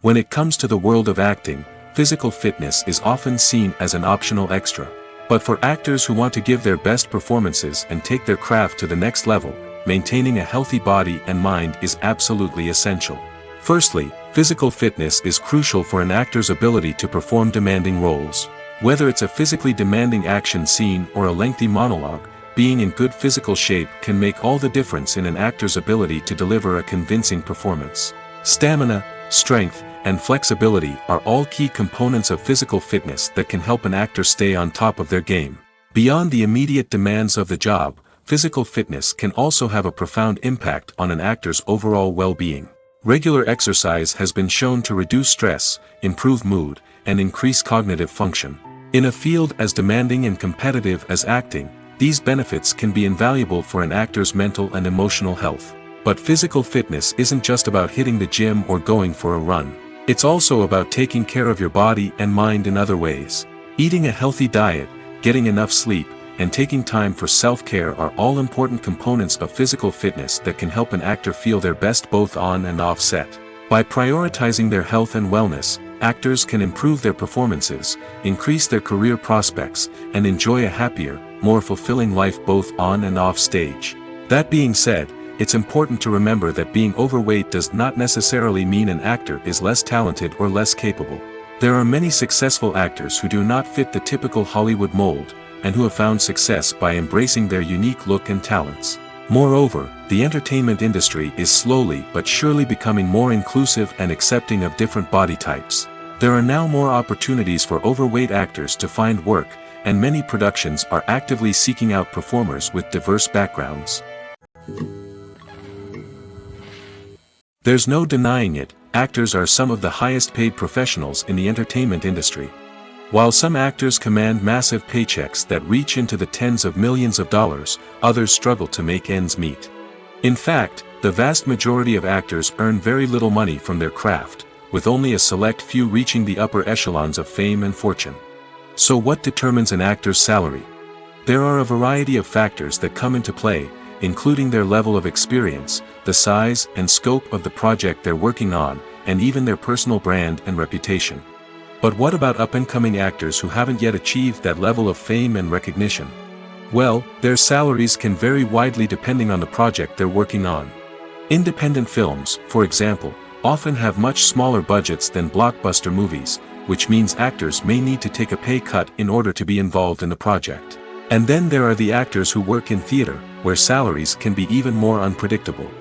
When it comes to the world of acting, physical fitness is often seen as an optional extra. But for actors who want to give their best performances and take their craft to the next level, maintaining a healthy body and mind is absolutely essential. Firstly, physical fitness is crucial for an actor's ability to perform demanding roles. Whether it's a physically demanding action scene or a lengthy monologue, being in good physical shape can make all the difference in an actor's ability to deliver a convincing performance. Stamina, strength, and flexibility are all key components of physical fitness that can help an actor stay on top of their game. Beyond the immediate demands of the job, physical fitness can also have a profound impact on an actor's overall well-being. Regular exercise has been shown to reduce stress, improve mood, and increase cognitive function. In a field as demanding and competitive as acting, these benefits can be invaluable for an actor's mental and emotional health. But physical fitness isn't just about hitting the gym or going for a run. It's also about taking care of your body and mind in other ways. Eating a healthy diet, getting enough sleep, and taking time for self-care are all important components of physical fitness that can help an actor feel their best both on and off set. By prioritizing their health and wellness, actors can improve their performances, increase their career prospects, and enjoy a happier, more fulfilling life both on and off stage. That being said, it's important to remember that being overweight does not necessarily mean an actor is less talented or less capable. There are many successful actors who do not fit the typical Hollywood mold, and who have found success by embracing their unique look and talents. Moreover, the entertainment industry is slowly but surely becoming more inclusive and accepting of different body types. There are now more opportunities for overweight actors to find work, and many productions are actively seeking out performers with diverse backgrounds. There's no denying it, actors are some of the highest paid professionals in the entertainment industry. While some actors command massive paychecks that reach into the tens of millions of dollars, others struggle to make ends meet. In fact, the vast majority of actors earn very little money from their craft, with only a select few reaching the upper echelons of fame and fortune. So what determines an actor's salary? There are a variety of factors that come into play, including their level of experience, the size and scope of the project they're working on, and even their personal brand and reputation. But what about up-and-coming actors who haven't yet achieved that level of fame and recognition? Well, their salaries can vary widely depending on the project they're working on. Independent films, for example, often have much smaller budgets than blockbuster movies, which means actors may need to take a pay cut in order to be involved in the project. And then there are the actors who work in theater, where salaries can be even more unpredictable.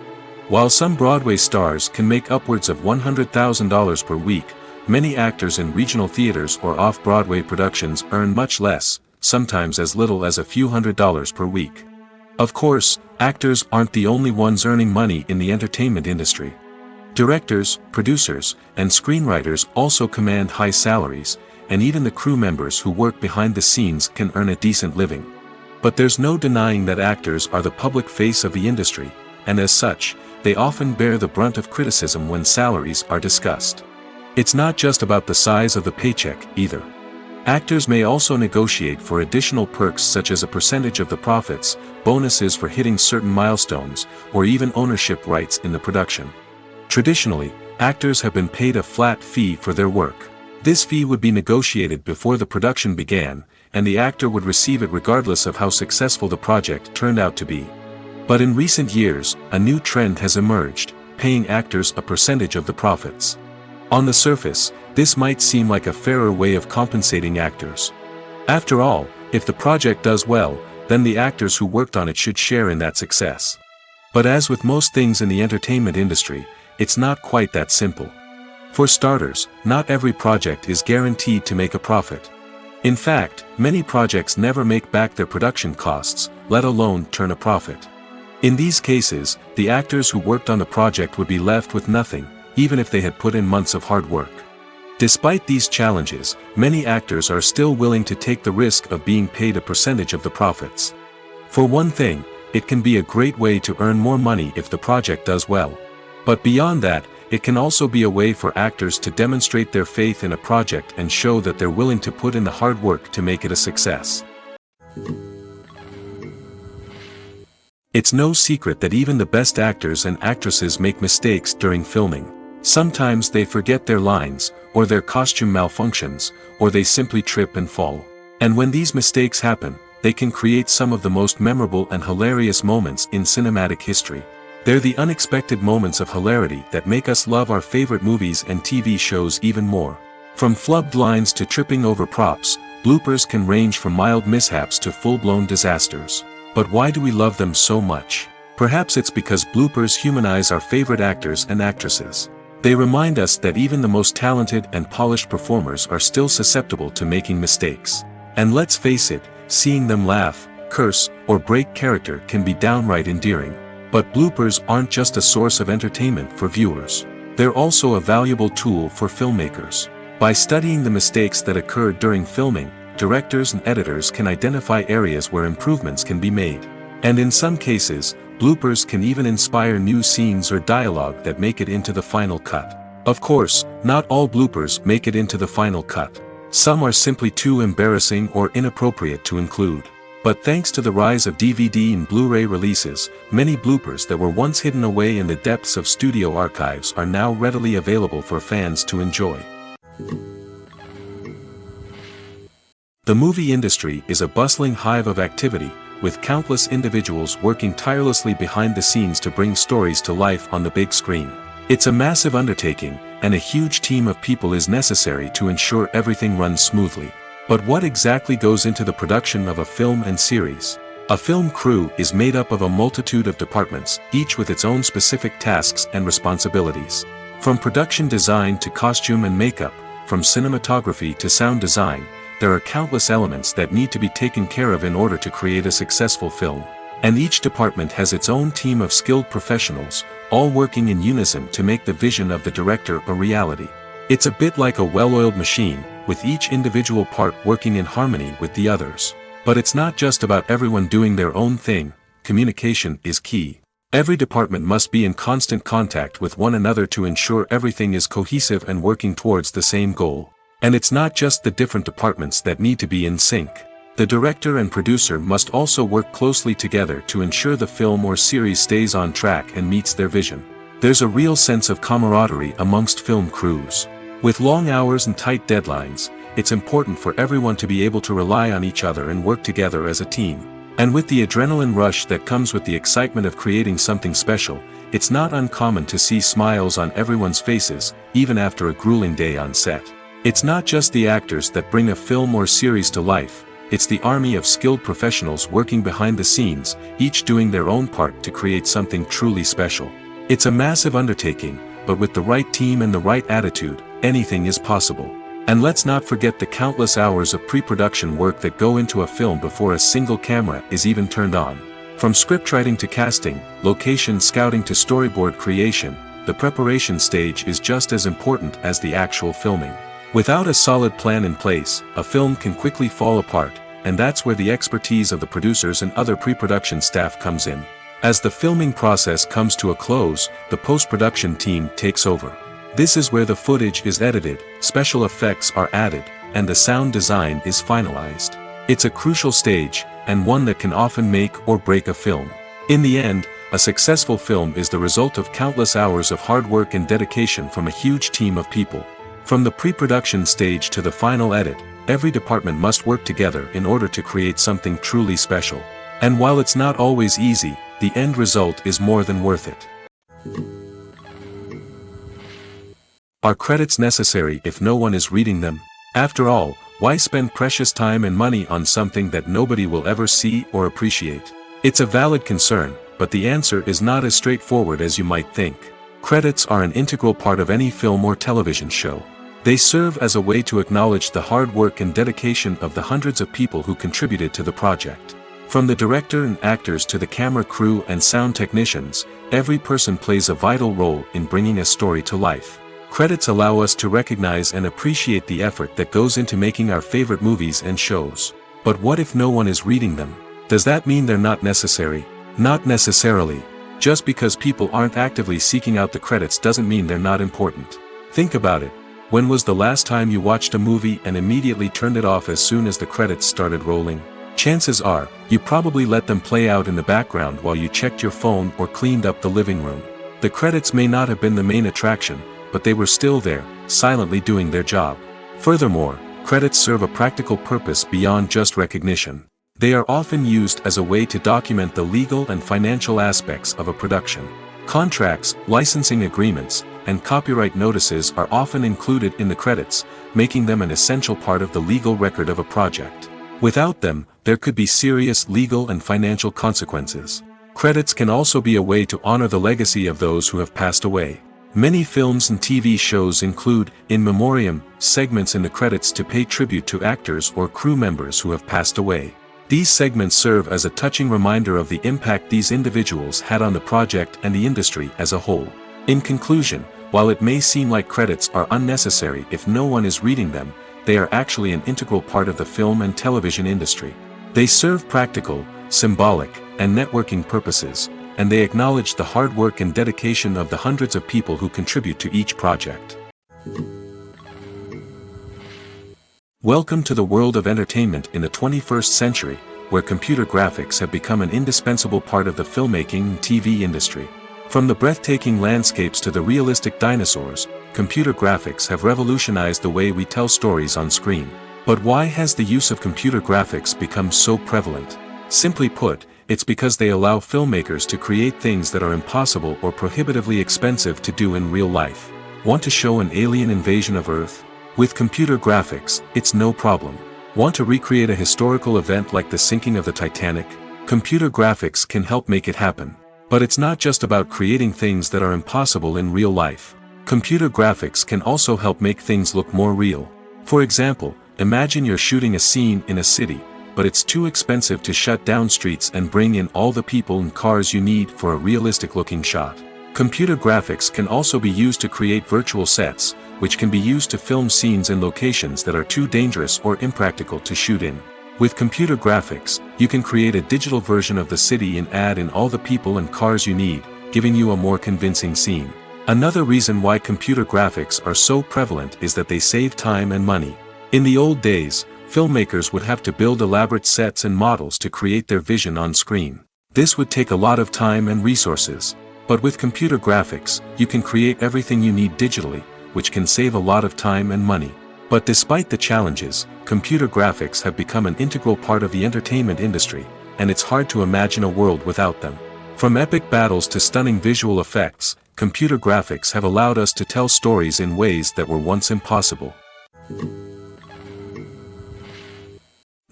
While some Broadway stars can make upwards of $100,000 per week, many actors in regional theaters or off-Broadway productions earn much less, sometimes as little as a few $100s per week. Of course, actors aren't the only ones earning money in the entertainment industry. Directors, producers, and screenwriters also command high salaries, and even the crew members who work behind the scenes can earn a decent living. But there's no denying that actors are the public face of the industry, and as such, they often bear the brunt of criticism when salaries are discussed. It's not just about the size of the paycheck, either. Actors may also negotiate for additional perks such as a percentage of the profits, bonuses for hitting certain milestones, or even ownership rights in the production. Traditionally, actors have been paid a flat fee for their work. This fee would be negotiated before the production began, and the actor would receive it regardless of how successful the project turned out to be. But in recent years, a new trend has emerged, paying actors a percentage of the profits. On the surface, this might seem like a fairer way of compensating actors. After all, if the project does well, then the actors who worked on it should share in that success. But as with most things in the entertainment industry, it's not quite that simple. For starters, not every project is guaranteed to make a profit. In fact, many projects never make back their production costs, let alone turn a profit. In these cases, the actors who worked on the project would be left with nothing, even if they had put in months of hard work. Despite these challenges, many actors are still willing to take the risk of being paid a percentage of the profits. For one thing, it can be a great way to earn more money if the project does well. But beyond that, it can also be a way for actors to demonstrate their faith in a project and show that they're willing to put in the hard work to make it a success. It's no secret that even the best actors and actresses make mistakes during filming. Sometimes they forget their lines, or their costume malfunctions, or they simply trip and fall. And when these mistakes happen, they can create some of the most memorable and hilarious moments in cinematic history. They're the unexpected moments of hilarity that make us love our favorite movies and TV shows even more. From flubbed lines to tripping over props, bloopers can range from mild mishaps to full-blown disasters. But why do we love them so much? Perhaps it's because bloopers humanize our favorite actors and actresses. They remind us that even the most talented and polished performers are still susceptible to making mistakes. And let's face it, seeing them laugh, curse, or break character can be downright endearing. But bloopers aren't just a source of entertainment for viewers. They're also a valuable tool for filmmakers. By studying the mistakes that occurred during filming, directors and editors can identify areas where improvements can be made. And in some cases, bloopers can even inspire new scenes or dialogue that make it into the final cut. Of course, not all bloopers make it into the final cut. Some are simply too embarrassing or inappropriate to include. But thanks to the rise of DVD and Blu-ray releases, many bloopers that were once hidden away in the depths of studio archives are now readily available for fans to enjoy. The movie industry is a bustling hive of activity, with countless individuals working tirelessly behind the scenes to bring stories to life on the big screen. It's a massive undertaking, and a huge team of people is necessary to ensure everything runs smoothly. But what exactly goes into the production of a film and series? A film crew is made up of a multitude of departments, each with its own specific tasks and responsibilities. From production design to costume and makeup, from cinematography to sound design, there are countless elements that need to be taken care of in order to create a successful film. And each department has its own team of skilled professionals, all working in unison to make the vision of the director a reality. It's a bit like a well-oiled machine, with each individual part working in harmony with the others. But it's not just about everyone doing their own thing. Communication is key. Every department must be in constant contact with one another to ensure everything is cohesive and working towards the same goal. And it's not just the different departments that need to be in sync. The director and producer must also work closely together to ensure the film or series stays on track and meets their vision. There's a real sense of camaraderie amongst film crews. With long hours and tight deadlines, it's important for everyone to be able to rely on each other and work together as a team. And with the adrenaline rush that comes with the excitement of creating something special, it's not uncommon to see smiles on everyone's faces, even after a grueling day on set. It's not just the actors that bring a film or series to life, it's the army of skilled professionals working behind the scenes, each doing their own part to create something truly special. It's a massive undertaking, but with the right team and the right attitude, anything is possible. And let's not forget the countless hours of pre-production work that go into a film before a single camera is even turned on. From scriptwriting to casting, location scouting to storyboard creation, the preparation stage is just as important as the actual filming. Without a solid plan in place, a film can quickly fall apart, and that's where the expertise of the producers and other pre-production staff comes in. As the filming process comes to a close, the post-production team takes over. This is where the footage is edited, special effects are added, and the sound design is finalized. It's a crucial stage, and one that can often make or break a film. In the end, a successful film is the result of countless hours of hard work and dedication from a huge team of people. From the pre-production stage to the final edit, every department must work together in order to create something truly special. And while it's not always easy, the end result is more than worth it. Are credits necessary if no one is reading them? After all, why spend precious time and money on something that nobody will ever see or appreciate? It's a valid concern, but the answer is not as straightforward as you might think. Credits are an integral part of any film or television show. They serve as a way to acknowledge the hard work and dedication of the hundreds of people who contributed to the project. From the director and actors to the camera crew and sound technicians, every person plays a vital role in bringing a story to life. Credits allow us to recognize and appreciate the effort that goes into making our favorite movies and shows. But what if no one is reading them? Does that mean they're not necessary? Not necessarily. Just because people aren't actively seeking out the credits doesn't mean they're not important. Think about it. When was the last time you watched a movie and immediately turned it off as soon as the credits started rolling? Chances are, you probably let them play out in the background while you checked your phone or cleaned up the living room. The credits may not have been the main attraction, but they were still there, silently doing their job. Furthermore, credits serve a practical purpose beyond just recognition. They are often used as a way to document the legal and financial aspects of a production. Contracts, licensing agreements, and copyright notices are often included in the credits, making them an essential part of the legal record of a project. Without them, there could be serious legal and financial consequences. Credits can also be a way to honor the legacy of those who have passed away. Many films and TV shows include, in memoriam, segments in the credits to pay tribute to actors or crew members who have passed away. These segments serve as a touching reminder of the impact these individuals had on the project and the industry as a whole. In conclusion, while it may seem like credits are unnecessary if no one is reading them, they are actually an integral part of the film and television industry. They serve practical, symbolic, and networking purposes, and they acknowledge the hard work and dedication of the hundreds of people who contribute to each project. Welcome to the world of entertainment in the 21st century, where computer graphics have become an indispensable part of the filmmaking and TV industry. From the breathtaking landscapes to the realistic dinosaurs, computer graphics have revolutionized the way we tell stories on screen. But why has the use of computer graphics become so prevalent? Simply put, it's because they allow filmmakers to create things that are impossible or prohibitively expensive to do in real life. Want to show an alien invasion of Earth? With computer graphics, it's no problem. Want to recreate a historical event like the sinking of the Titanic? Computer graphics can help make it happen. But it's not just about creating things that are impossible in real life. Computer graphics can also help make things look more real. For example, imagine you're shooting a scene in a city, but it's too expensive to shut down streets and bring in all the people and cars you need for a realistic-looking shot. Computer graphics can also be used to create virtual sets, which can be used to film scenes in locations that are too dangerous or impractical to shoot in. With computer graphics, you can create a digital version of the city and add in all the people and cars you need, giving you a more convincing scene. Another reason why computer graphics are so prevalent is that they save time and money. In the old days, filmmakers would have to build elaborate sets and models to create their vision on screen. This would take a lot of time and resources. But with computer graphics, you can create everything you need digitally, which can save a lot of time and money. But despite the challenges, computer graphics have become an integral part of the entertainment industry, and it's hard to imagine a world without them. From epic battles to stunning visual effects, computer graphics have allowed us to tell stories in ways that were once impossible.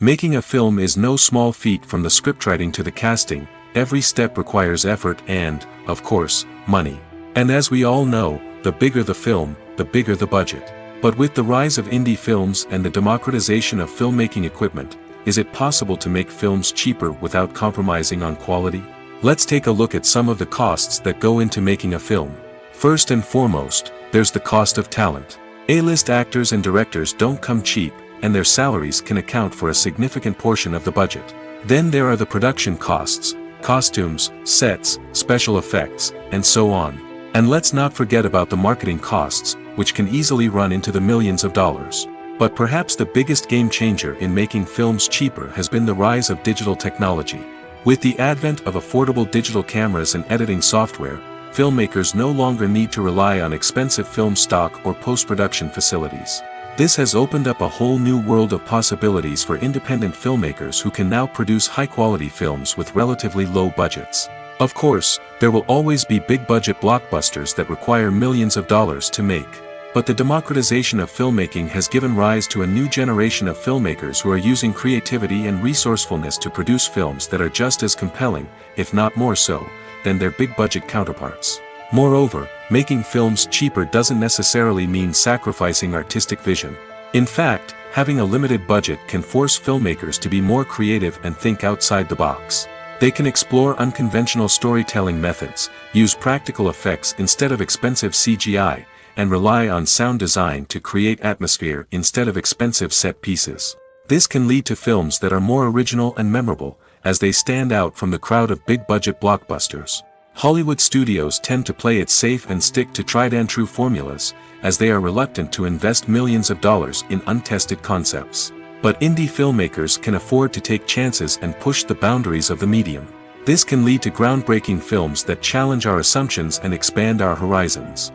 Making a film is no small feat. From the scriptwriting to the casting, every step requires effort and, of course, money. And as we all know, the bigger the film, the bigger the budget. But with the rise of indie films and the democratization of filmmaking equipment, is it possible to make films cheaper without compromising on quality? Let's take a look at some of the costs that go into making a film. First and foremost, there's the cost of talent. A-list actors and directors don't come cheap, and their salaries can account for a significant portion of the budget. Then there are the production costs, costumes, sets, special effects, and so on. And let's not forget about the marketing costs, which can easily run into the millions of dollars. But perhaps the biggest game changer in making films cheaper has been the rise of digital technology. With the advent of affordable digital cameras and editing software, filmmakers no longer need to rely on expensive film stock or post-production facilities. This has opened up a whole new world of possibilities for independent filmmakers who can now produce high-quality films with relatively low budgets. Of course, there will always be big-budget blockbusters that require millions of dollars to make. But the democratization of filmmaking has given rise to a new generation of filmmakers who are using creativity and resourcefulness to produce films that are just as compelling, if not more so, than their big-budget counterparts. Moreover, making films cheaper doesn't necessarily mean sacrificing artistic vision. In fact, having a limited budget can force filmmakers to be more creative and think outside the box. They can explore unconventional storytelling methods, use practical effects instead of expensive CGI, and rely on sound design to create atmosphere instead of expensive set pieces. This can lead to films that are more original and memorable, as they stand out from the crowd of big-budget blockbusters. Hollywood studios tend to play it safe and stick to tried-and-true formulas, as they are reluctant to invest millions of dollars in untested concepts. But indie filmmakers can afford to take chances and push the boundaries of the medium. This can lead to groundbreaking films that challenge our assumptions and expand our horizons.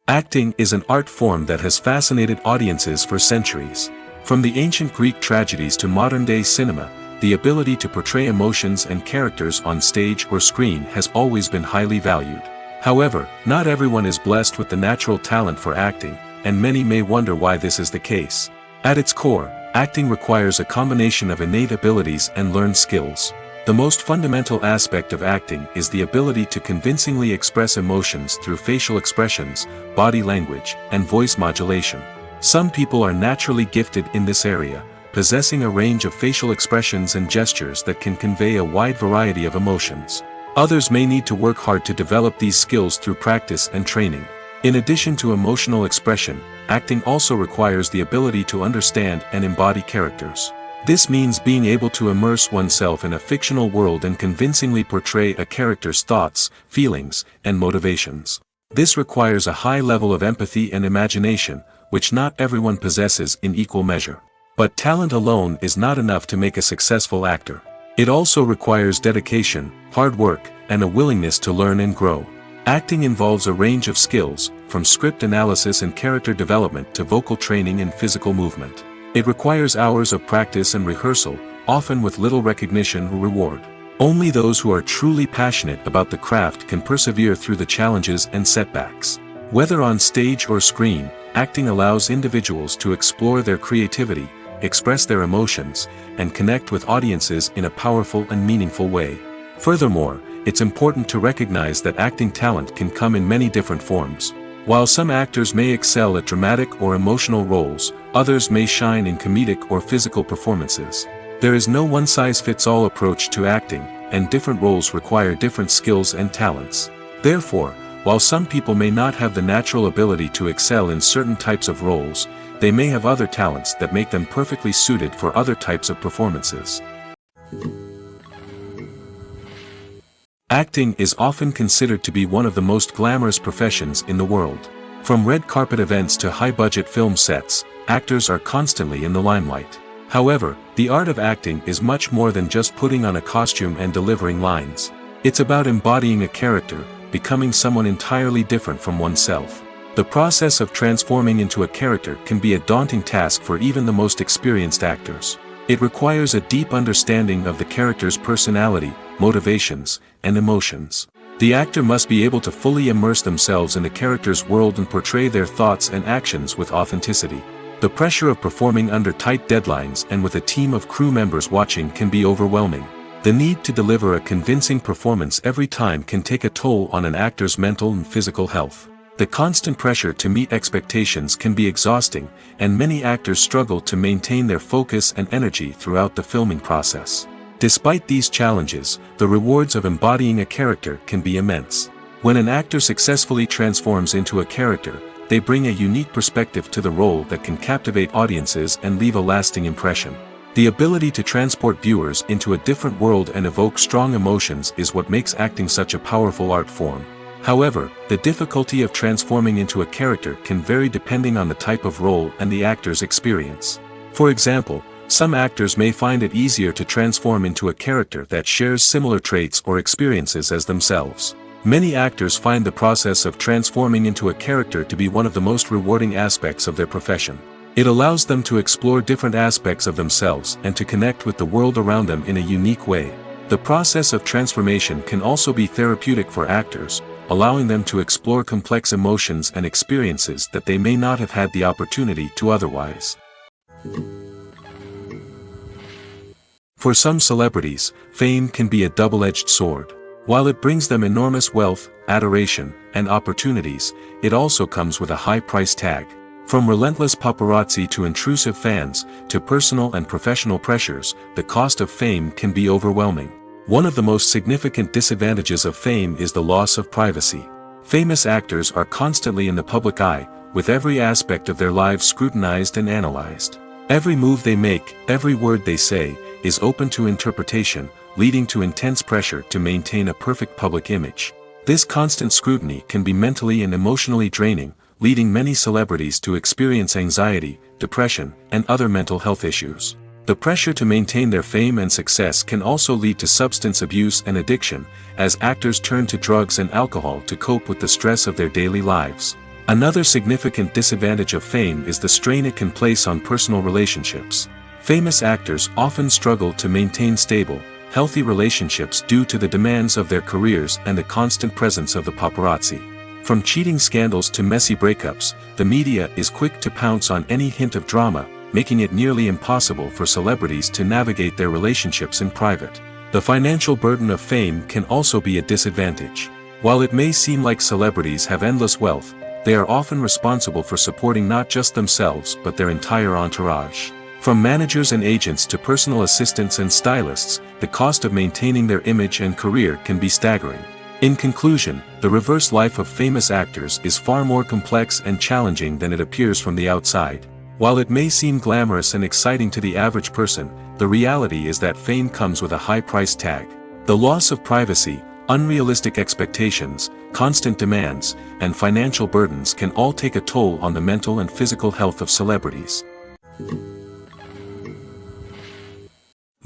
Acting is an art form that has fascinated audiences for centuries. From the ancient Greek tragedies to modern-day cinema, the ability to portray emotions and characters on stage or screen has always been highly valued. However, not everyone is blessed with the natural talent for acting, and many may wonder why this is the case. At its core, acting requires a combination of innate abilities and learned skills. The most fundamental aspect of acting is the ability to convincingly express emotions through facial expressions, body language, and voice modulation. Some people are naturally gifted in this area, possessing a range of facial expressions and gestures that can convey a wide variety of emotions. Others may need to work hard to develop these skills through practice and training. In addition to emotional expression, acting also requires the ability to understand and embody characters. This means being able to immerse oneself in a fictional world and convincingly portray a character's thoughts, feelings, and motivations. This requires a high level of empathy and imagination, which not everyone possesses in equal measure. But talent alone is not enough to make a successful actor. It also requires dedication, hard work, and a willingness to learn and grow. Acting involves a range of skills, from script analysis and character development to vocal training and physical movement. It requires hours of practice and rehearsal, often with little recognition or reward. Only those who are truly passionate about the craft can persevere through the challenges and setbacks. Whether on stage or screen, acting allows individuals to explore their creativity, express their emotions, and connect with audiences in a powerful and meaningful way. Furthermore, it's important to recognize that acting talent can come in many different forms. While some actors may excel at dramatic or emotional roles, others may shine in comedic or physical performances. There is no one-size-fits-all approach to acting, and different roles require different skills and talents. Therefore, while some people may not have the natural ability to excel in certain types of roles, they may have other talents that make them perfectly suited for other types of performances. Acting is often considered to be one of the most glamorous professions in the world. From red carpet events to high-budget film sets, actors are constantly in the limelight. However, the art of acting is much more than just putting on a costume and delivering lines. It's about embodying a character, becoming someone entirely different from oneself. The process of transforming into a character can be a daunting task for even the most experienced actors. It requires a deep understanding of the character's personality, motivations, and emotions. The actor must be able to fully immerse themselves in the character's world and portray their thoughts and actions with authenticity. The pressure of performing under tight deadlines and with a team of crew members watching can be overwhelming. The need to deliver a convincing performance every time can take a toll on an actor's mental and physical health. The constant pressure to meet expectations can be exhausting, and many actors struggle to maintain their focus and energy throughout the filming process. Despite these challenges, the rewards of embodying a character can be immense. When an actor successfully transforms into a character, they bring a unique perspective to the role that can captivate audiences and leave a lasting impression. The ability to transport viewers into a different world and evoke strong emotions is what makes acting such a powerful art form. However, the difficulty of transforming into a character can vary depending on the type of role and the actor's experience. For example, some actors may find it easier to transform into a character that shares similar traits or experiences as themselves. Many actors find the process of transforming into a character to be one of the most rewarding aspects of their profession. It allows them to explore different aspects of themselves and to connect with the world around them in a unique way. The process of transformation can also be therapeutic for actors, allowing them to explore complex emotions and experiences that they may not have had the opportunity to otherwise. For some celebrities, fame can be a double-edged sword. While it brings them enormous wealth, adoration, and opportunities, it also comes with a high price tag. From relentless paparazzi to intrusive fans, to personal and professional pressures, the cost of fame can be overwhelming. One of the most significant disadvantages of fame is the loss of privacy. Famous actors are constantly in the public eye, with every aspect of their lives scrutinized and analyzed. Every move they make, every word they say, is open to interpretation, leading to intense pressure to maintain a perfect public image. This constant scrutiny can be mentally and emotionally draining, leading many celebrities to experience anxiety, depression, and other mental health issues. The pressure to maintain their fame and success can also lead to substance abuse and addiction, as actors turn to drugs and alcohol to cope with the stress of their daily lives. Another significant disadvantage of fame is the strain it can place on personal relationships. Famous actors often struggle to maintain stable, healthy relationships due to the demands of their careers and the constant presence of the paparazzi. From cheating scandals to messy breakups, the media is quick to pounce on any hint of drama, making it nearly impossible for celebrities to navigate their relationships in private. The financial burden of fame can also be a disadvantage. While it may seem like celebrities have endless wealth, they are often responsible for supporting not just themselves but their entire entourage. From managers and agents to personal assistants and stylists, the cost of maintaining their image and career can be staggering. In conclusion, the reverse life of famous actors is far more complex and challenging than it appears from the outside. While it may seem glamorous and exciting to the average person, the reality is that fame comes with a high price tag. The loss of privacy, unrealistic expectations, constant demands, and financial burdens can all take a toll on the mental and physical health of celebrities.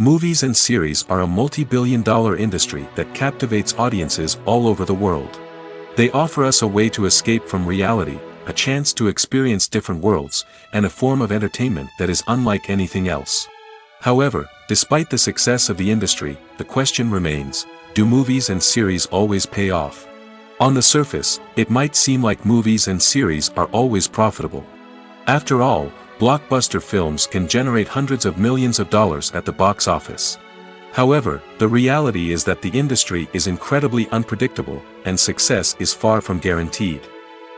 Movies and series are a multi-billion-dollar industry that captivates audiences all over the world. They offer us a way to escape from reality, a chance to experience different worlds, and a form of entertainment that is unlike anything else. However, despite the success of the industry, the question remains, do movies and series always pay off? On the surface, it might seem like movies and series are always profitable. After all, blockbuster films can generate hundreds of millions of dollars at the box office. However, the reality is that the industry is incredibly unpredictable, and success is far from guaranteed.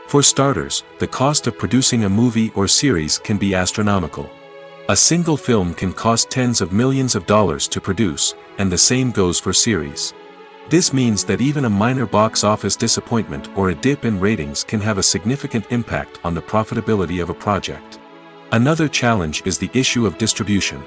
For starters, the cost of producing a movie or series can be astronomical. A single film can cost tens of millions of dollars to produce, and the same goes for series. This means that even a minor box office disappointment or a dip in ratings can have a significant impact on the profitability of a project. Another challenge is the issue of distribution.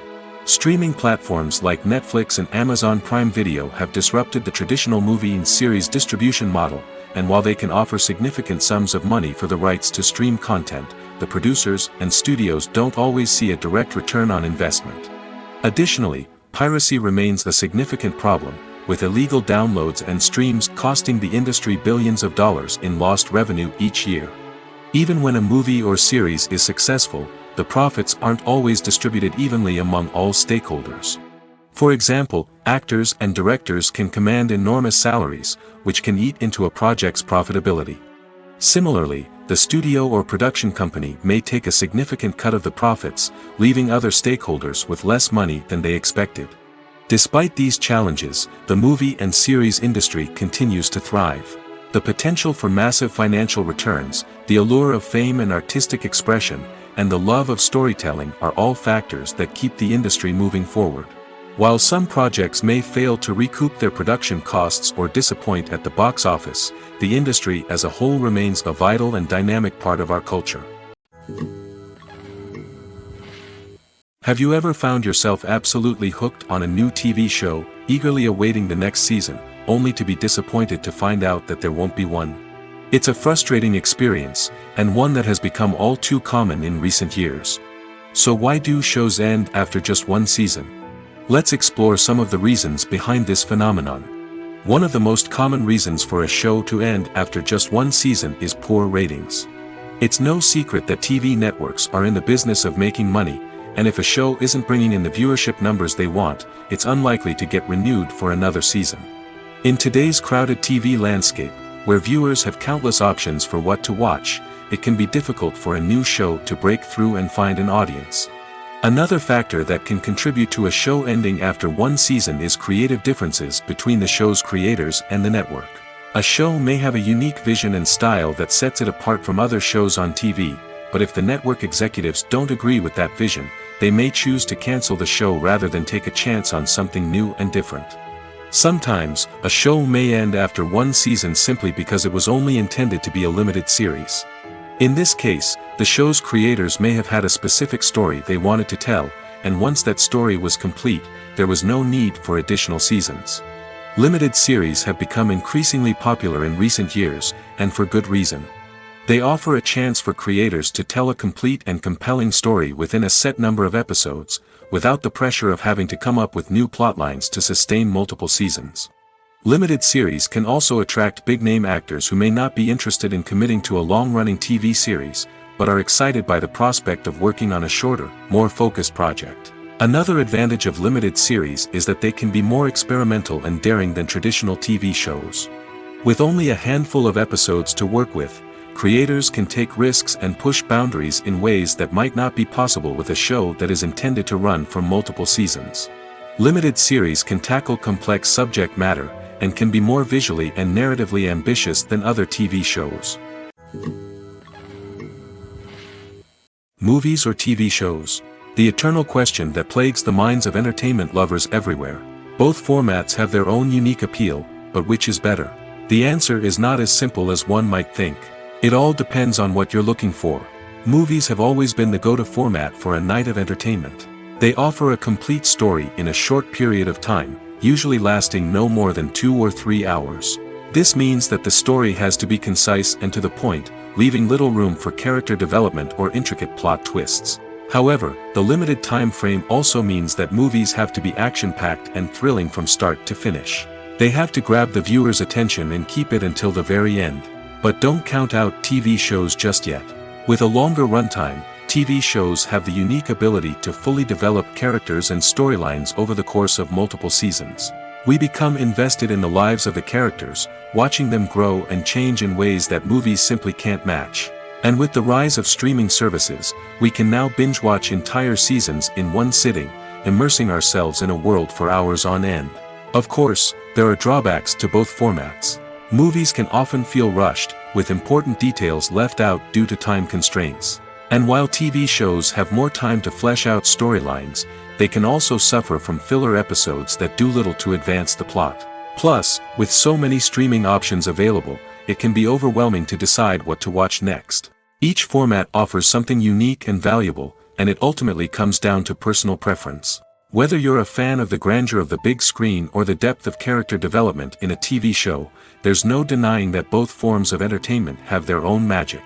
Streaming platforms like Netflix and Amazon Prime Video have disrupted the traditional movie and series distribution model, and while they can offer significant sums of money for the rights to stream content, the producers and studios don't always see a direct return on investment. Additionally, piracy remains a significant problem, with illegal downloads and streams costing the industry billions of dollars in lost revenue each year. Even when a movie or series is successful, the profits aren't always distributed evenly among all stakeholders. For example, actors and directors can command enormous salaries, which can eat into a project's profitability. Similarly, the studio or production company may take a significant cut of the profits, leaving other stakeholders with less money than they expected. Despite these challenges, the movie and series industry continues to thrive. The potential for massive financial returns, the allure of fame and artistic expression, and the love of storytelling are all factors that keep the industry moving forward. While some projects may fail to recoup their production costs or disappoint at the box office, the industry as a whole remains a vital and dynamic part of our culture. Have you ever found yourself absolutely hooked on a new TV show, eagerly awaiting the next season, only to be disappointed to find out that there won't be one? It's a frustrating experience, and one that has become all too common in recent years. So why do shows end after just one season? Let's explore some of the reasons behind this phenomenon. One of the most common reasons for a show to end after just one season is poor ratings. It's no secret that TV networks are in the business of making money, and if a show isn't bringing in the viewership numbers they want, it's unlikely to get renewed for another season. In today's crowded TV landscape, where viewers have countless options for what to watch, it can be difficult for a new show to break through and find an audience. Another factor that can contribute to a show ending after one season is creative differences between the show's creators and the network. A show may have a unique vision and style that sets it apart from other shows on TV, but if the network executives don't agree with that vision, they may choose to cancel the show rather than take a chance on something new and different. Sometimes, a show may end after one season simply because it was only intended to be a limited series. In this case, the show's creators may have had a specific story they wanted to tell, and once that story was complete, there was no need for additional seasons. Limited series have become increasingly popular in recent years, and for good reason. They offer a chance for creators to tell a complete and compelling story within a set number of episodes, without the pressure of having to come up with new plotlines to sustain multiple seasons. Limited series can also attract big-name actors who may not be interested in committing to a long-running TV series, but are excited by the prospect of working on a shorter, more focused project. Another advantage of limited series is that they can be more experimental and daring than traditional TV shows. With only a handful of episodes to work with, creators can take risks and push boundaries in ways that might not be possible with a show that is intended to run for multiple seasons. Limited series can tackle complex subject matter, and can be more visually and narratively ambitious than other TV shows. Movies or TV shows? The eternal question that plagues the minds of entertainment lovers everywhere. Both formats have their own unique appeal, but which is better? The answer is not as simple as one might think. It all depends on what you're looking for. Movies have always been the go-to format for a night of entertainment. They offer a complete story in a short period of time, usually lasting no more than 2 or 3 hours. This means that the story has to be concise and to the point, leaving little room for character development or intricate plot twists. However, the limited time frame also means that movies have to be action-packed and thrilling from start to finish. They have to grab the viewer's attention and keep it until the very end. But don't count out TV shows just yet. With a longer runtime, TV shows have the unique ability to fully develop characters and storylines over the course of multiple seasons. We become invested in the lives of the characters, watching them grow and change in ways that movies simply can't match. And with the rise of streaming services, we can now binge-watch entire seasons in one sitting, immersing ourselves in a world for hours on end. Of course, there are drawbacks to both formats. Movies can often feel rushed, with important details left out due to time constraints. And while TV shows have more time to flesh out storylines, they can also suffer from filler episodes that do little to advance the plot. Plus, with so many streaming options available, it can be overwhelming to decide what to watch next. Each format offers something unique and valuable, and it ultimately comes down to personal preference. Whether you're a fan of the grandeur of the big screen or the depth of character development in a TV show, there's no denying that both forms of entertainment have their own magic.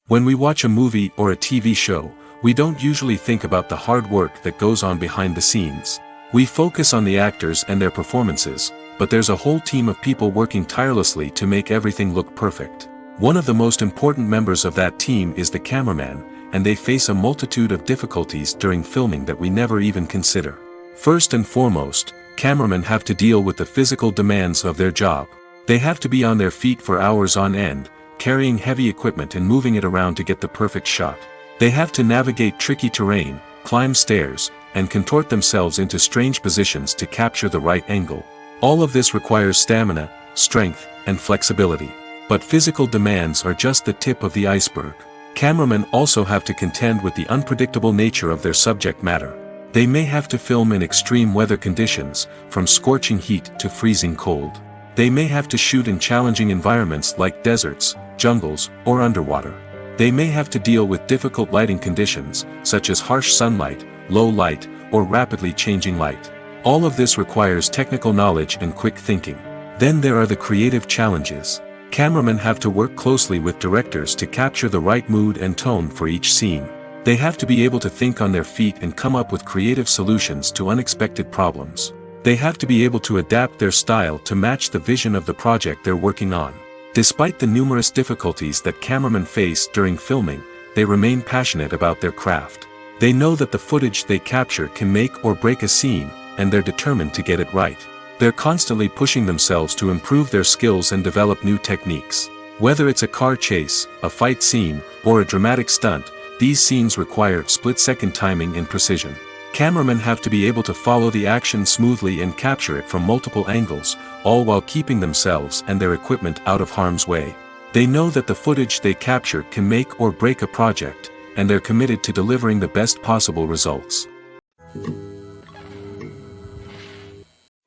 When we watch a movie or a TV show, we don't usually think about the hard work that goes on behind the scenes. We focus on the actors and their performances, but there's a whole team of people working tirelessly to make everything look perfect. One of the most important members of that team is the cameraman, and they face a multitude of difficulties during filming that we never even consider. First and foremost, cameramen have to deal with the physical demands of their job. They have to be on their feet for hours on end, carrying heavy equipment and moving it around to get the perfect shot. They have to navigate tricky terrain, climb stairs, and contort themselves into strange positions to capture the right angle. All of this requires stamina, strength, and flexibility. But physical demands are just the tip of the iceberg. Cameramen also have to contend with the unpredictable nature of their subject matter. They may have to film in extreme weather conditions, from scorching heat to freezing cold. They may have to shoot in challenging environments like deserts, jungles, or underwater. They may have to deal with difficult lighting conditions, such as harsh sunlight, low light, or rapidly changing light. All of this requires technical knowledge and quick thinking. Then there are the creative challenges. Cameramen have to work closely with directors to capture the right mood and tone for each scene. They have to be able to think on their feet and come up with creative solutions to unexpected problems. They have to be able to adapt their style to match the vision of the project they're working on. Despite the numerous difficulties that cameramen face during filming, they remain passionate about their craft. They know that the footage they capture can make or break a scene, and they're determined to get it right. They're constantly pushing themselves to improve their skills and develop new techniques. Whether it's a car chase, a fight scene, or a dramatic stunt, these scenes require split-second timing and precision. Cameramen have to be able to follow the action smoothly and capture it from multiple angles, all while keeping themselves and their equipment out of harm's way. They know that the footage they capture can make or break a project, and they're committed to delivering the best possible results.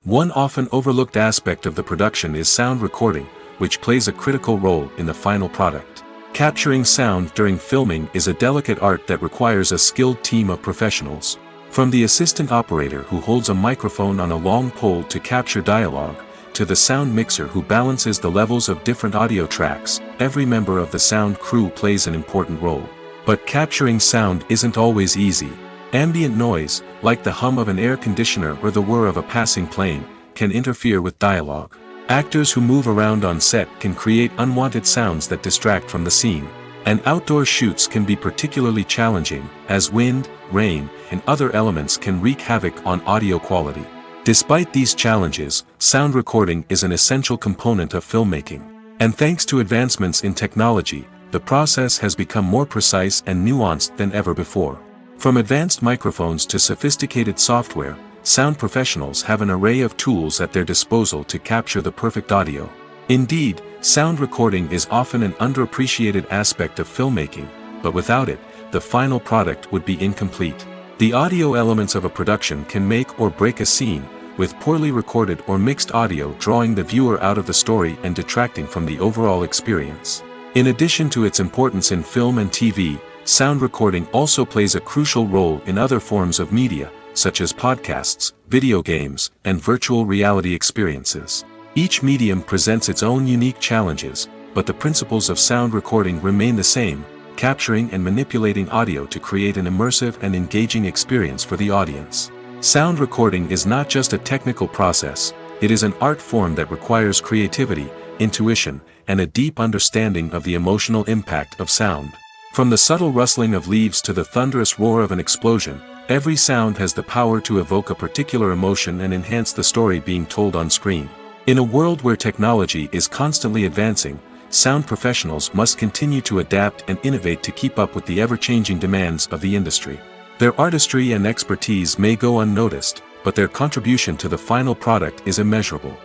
One often overlooked aspect of the production is sound recording, which plays a critical role in the final product. Capturing sound during filming is a delicate art that requires a skilled team of professionals. From the assistant operator who holds a microphone on a long pole to capture dialogue, to the sound mixer who balances the levels of different audio tracks, every member of the sound crew plays an important role. But capturing sound isn't always easy. Ambient noise, like the hum of an air conditioner or the whir of a passing plane, can interfere with dialogue. Actors who move around on set can create unwanted sounds that distract from the scene. And outdoor shoots can be particularly challenging, as wind, rain, and other elements can wreak havoc on audio quality. Despite these challenges, sound recording is an essential component of filmmaking. And thanks to advancements in technology, the process has become more precise and nuanced than ever before. From advanced microphones to sophisticated software, sound professionals have an array of tools at their disposal to capture the perfect audio. Indeed, sound recording is often an underappreciated aspect of filmmaking, but without it, the final product would be incomplete. The audio elements of a production can make or break a scene, with poorly recorded or mixed audio drawing the viewer out of the story and detracting from the overall experience. In addition to its importance in film and TV, sound recording also plays a crucial role in other forms of media, such as podcasts, video games, and virtual reality experiences. Each medium presents its own unique challenges, but the principles of sound recording remain the same: capturing and manipulating audio to create an immersive and engaging experience for the audience. Sound recording is not just a technical process, it is an art form that requires creativity, intuition, and a deep understanding of the emotional impact of sound. From the subtle rustling of leaves to the thunderous roar of an explosion, every sound has the power to evoke a particular emotion and enhance the story being told on screen. In a world where technology is constantly advancing, sound professionals must continue to adapt and innovate to keep up with the ever-changing demands of the industry. Their artistry and expertise may go unnoticed, but their contribution to the final product is immeasurable.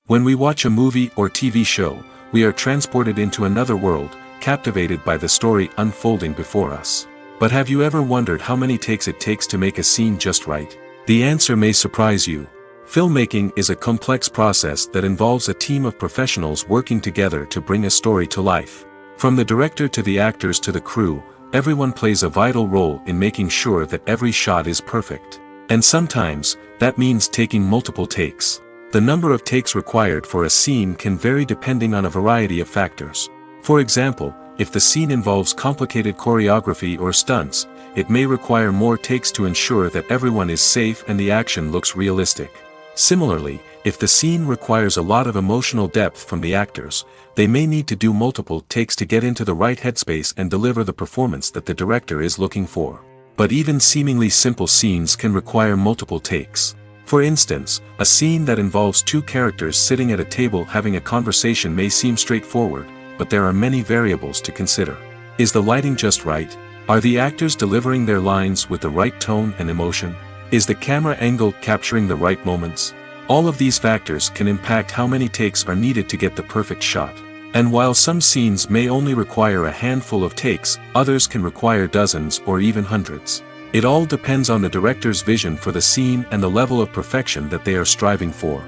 When we watch a movie or TV show, we are transported into another world, captivated by the story unfolding before us. But have you ever wondered how many takes it takes to make a scene just right? The answer may surprise you. Filmmaking is a complex process that involves a team of professionals working together to bring a story to life. From the director to the actors to the crew, everyone plays a vital role in making sure that every shot is perfect. And sometimes, that means taking multiple takes. The number of takes required for a scene can vary depending on a variety of factors. For example, if the scene involves complicated choreography or stunts, it may require more takes to ensure that everyone is safe and the action looks realistic. Similarly, if the scene requires a lot of emotional depth from the actors, they may need to do multiple takes to get into the right headspace and deliver the performance that the director is looking for. But even seemingly simple scenes can require multiple takes. For instance, a scene that involves two characters sitting at a table having a conversation may seem straightforward, but there are many variables to consider. Is the lighting just right? Are the actors delivering their lines with the right tone and emotion? Is the camera angle capturing the right moments? All of these factors can impact how many takes are needed to get the perfect shot. And while some scenes may only require a handful of takes, others can require dozens or even hundreds. It all depends on the director's vision for the scene and the level of perfection that they are striving for.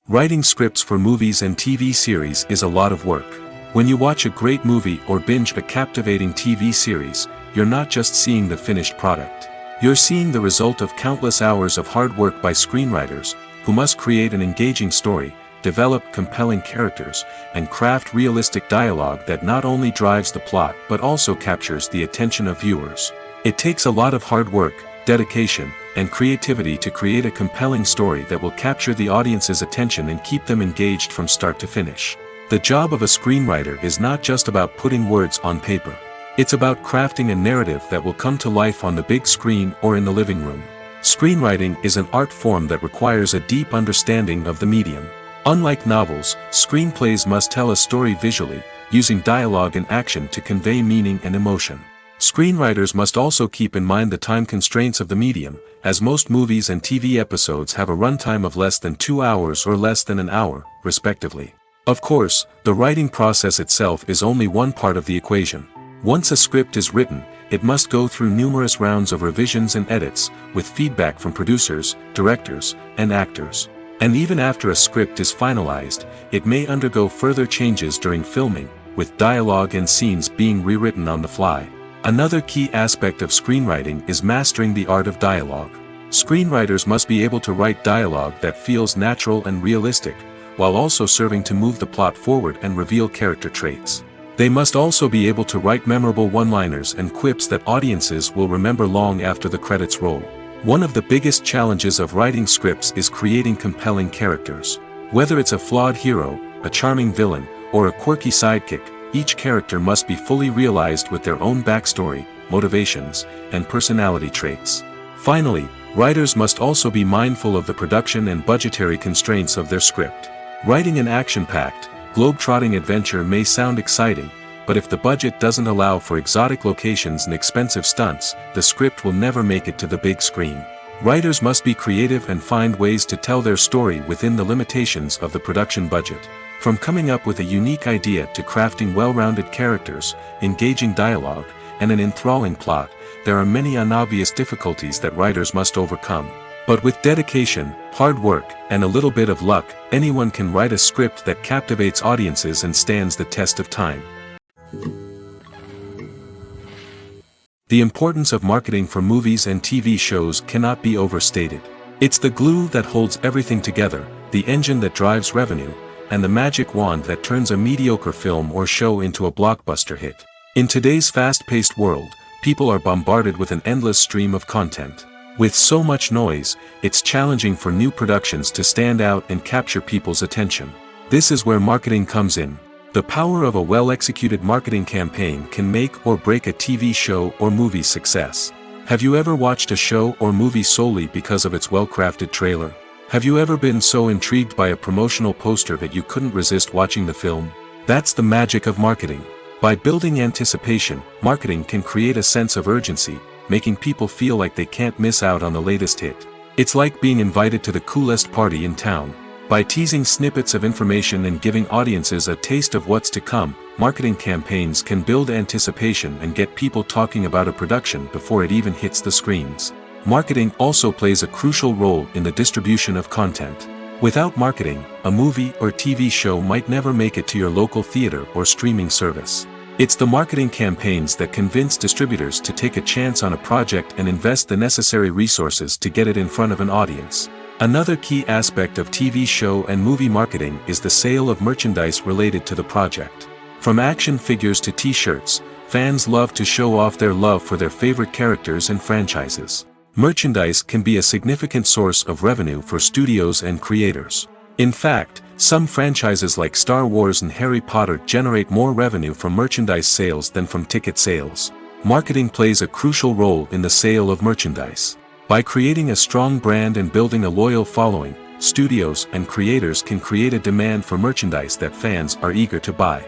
Writing scripts for movies and TV series is a lot of work. When you watch a great movie or binge a captivating TV series, you're not just seeing the finished product. You're seeing the result of countless hours of hard work by screenwriters, who must create an engaging story, develop compelling characters, and craft realistic dialogue that not only drives the plot but also captures the attention of viewers. It takes a lot of hard work, dedication, and creativity to create a compelling story that will capture the audience's attention and keep them engaged from start to finish. The job of a screenwriter is not just about putting words on paper. It's about crafting a narrative that will come to life on the big screen or in the living room. Screenwriting is an art form that requires a deep understanding of the medium. Unlike novels, screenplays must tell a story visually, using dialogue and action to convey meaning and emotion. Screenwriters must also keep in mind the time constraints of the medium, as most movies and TV episodes have a runtime of less than 2 hours or less than an hour, respectively. Of course, the writing process itself is only one part of the equation. Once a script is written, it must go through numerous rounds of revisions and edits, with feedback from producers, directors, and actors. And even after a script is finalized, it may undergo further changes during filming, with dialogue and scenes being rewritten on the fly. Another key aspect of screenwriting is mastering the art of dialogue. Screenwriters must be able to write dialogue that feels natural and realistic, while also serving to move the plot forward and reveal character traits. They must also be able to write memorable one-liners and quips that audiences will remember long after the credits roll. One of the biggest challenges of writing scripts is creating compelling characters. Whether it's a flawed hero, a charming villain, or a quirky sidekick, each character must be fully realized with their own backstory, motivations, and personality traits. Finally, writers must also be mindful of the production and budgetary constraints of their script. Writing an action-packed, globe-trotting adventure may sound exciting, but if the budget doesn't allow for exotic locations and expensive stunts, the script will never make it to the big screen. Writers must be creative and find ways to tell their story within the limitations of the production budget. From coming up with a unique idea to crafting well-rounded characters, engaging dialogue, and an enthralling plot, there are many unobvious difficulties that writers must overcome. But with dedication, hard work, and a little bit of luck, anyone can write a script that captivates audiences and stands the test of time. The importance of marketing for movies and TV shows cannot be overstated. It's the glue that holds everything together, the engine that drives revenue, and the magic wand that turns a mediocre film or show into a blockbuster hit. In today's fast-paced world, people are bombarded with an endless stream of content. With so much noise, it's challenging for new productions to stand out and capture people's attention. This is where marketing comes in. The power of a well-executed marketing campaign can make or break a TV show or movie's success. Have you ever watched a show or movie solely because of its well-crafted trailer? Have you ever been so intrigued by a promotional poster that you couldn't resist watching the film? That's the magic of marketing. By building anticipation, marketing can create a sense of urgency, making people feel like they can't miss out on the latest hit. It's like being invited to the coolest party in town. By teasing snippets of information and giving audiences a taste of what's to come, marketing campaigns can build anticipation and get people talking about a production before it even hits the screens. Marketing also plays a crucial role in the distribution of content. Without marketing, a movie or TV show might never make it to your local theater or streaming service. It's the marketing campaigns that convince distributors to take a chance on a project and invest the necessary resources to get it in front of an audience. Another key aspect of TV show and movie marketing is the sale of merchandise related to the project. From action figures to t-shirts, fans love to show off their love for their favorite characters and franchises. Merchandise can be a significant source of revenue for studios and creators. In fact, some franchises like Star Wars and Harry Potter generate more revenue from merchandise sales than from ticket sales. Marketing plays a crucial role in the sale of merchandise. By creating a strong brand and building a loyal following, studios and creators can create a demand for merchandise that fans are eager to buy.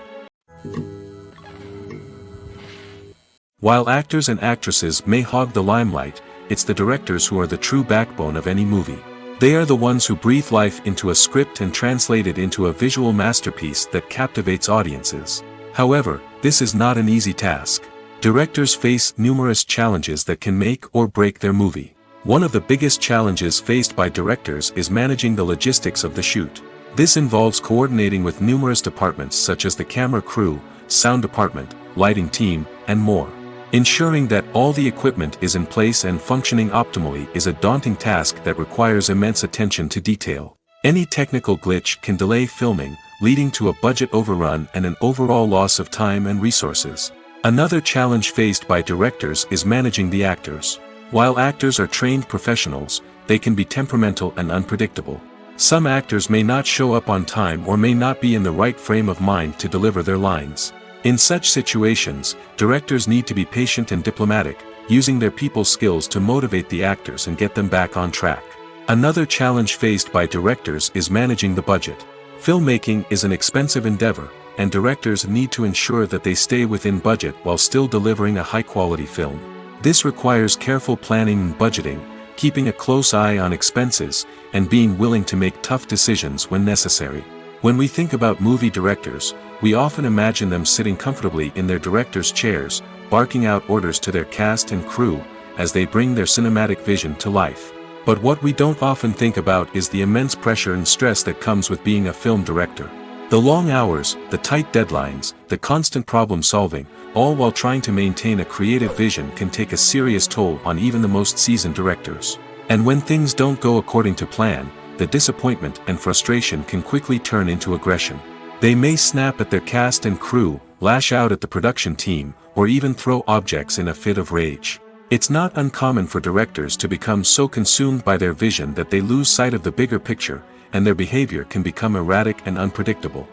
While actors and actresses may hog the limelight, it's the directors who are the true backbone of any movie. They are the ones who breathe life into a script and translate it into a visual masterpiece that captivates audiences. However, this is not an easy task. Directors face numerous challenges that can make or break their movie. One of the biggest challenges faced by directors is managing the logistics of the shoot. This involves coordinating with numerous departments such as the camera crew, sound department, lighting team, and more. Ensuring that all the equipment is in place and functioning optimally is a daunting task that requires immense attention to detail. Any technical glitch can delay filming, leading to a budget overrun and an overall loss of time and resources. Another challenge faced by directors is managing the actors. While actors are trained professionals, they can be temperamental and unpredictable. Some actors may not show up on time or may not be in the right frame of mind to deliver their lines. In such situations, directors need to be patient and diplomatic, using their people skills to motivate the actors and get them back on track. Another challenge faced by directors is managing the budget. Filmmaking is an expensive endeavor, and directors need to ensure that they stay within budget while still delivering a high-quality film. This requires careful planning and budgeting, keeping a close eye on expenses, and being willing to make tough decisions when necessary. When we think about movie directors, we often imagine them sitting comfortably in their director's chairs, barking out orders to their cast and crew, as they bring their cinematic vision to life. But what we don't often think about is the immense pressure and stress that comes with being a film director. The long hours, the tight deadlines, the constant problem solving, all while trying to maintain a creative vision can take a serious toll on even the most seasoned directors. And when things don't go according to plan, the disappointment and frustration can quickly turn into aggression. They may snap at their cast and crew, lash out at the production team, or even throw objects in a fit of rage. It's not uncommon for directors to become so consumed by their vision that they lose sight of the bigger picture, and their behavior can become erratic and unpredictable.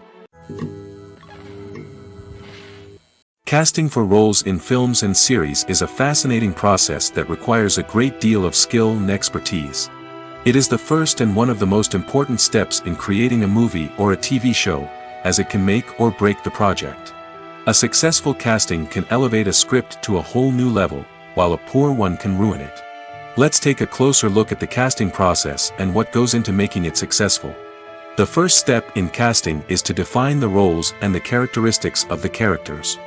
Casting for roles in films and series is a fascinating process that requires a great deal of skill and expertise. It is the first and one of the most important steps in creating a movie or a TV show, as it can make or break the project. A successful casting can elevate a script to a whole new level, while a poor one can ruin it. Let's take a closer look at the casting process and what goes into making it successful. The first step in casting is to define the roles and the characteristics of the characters.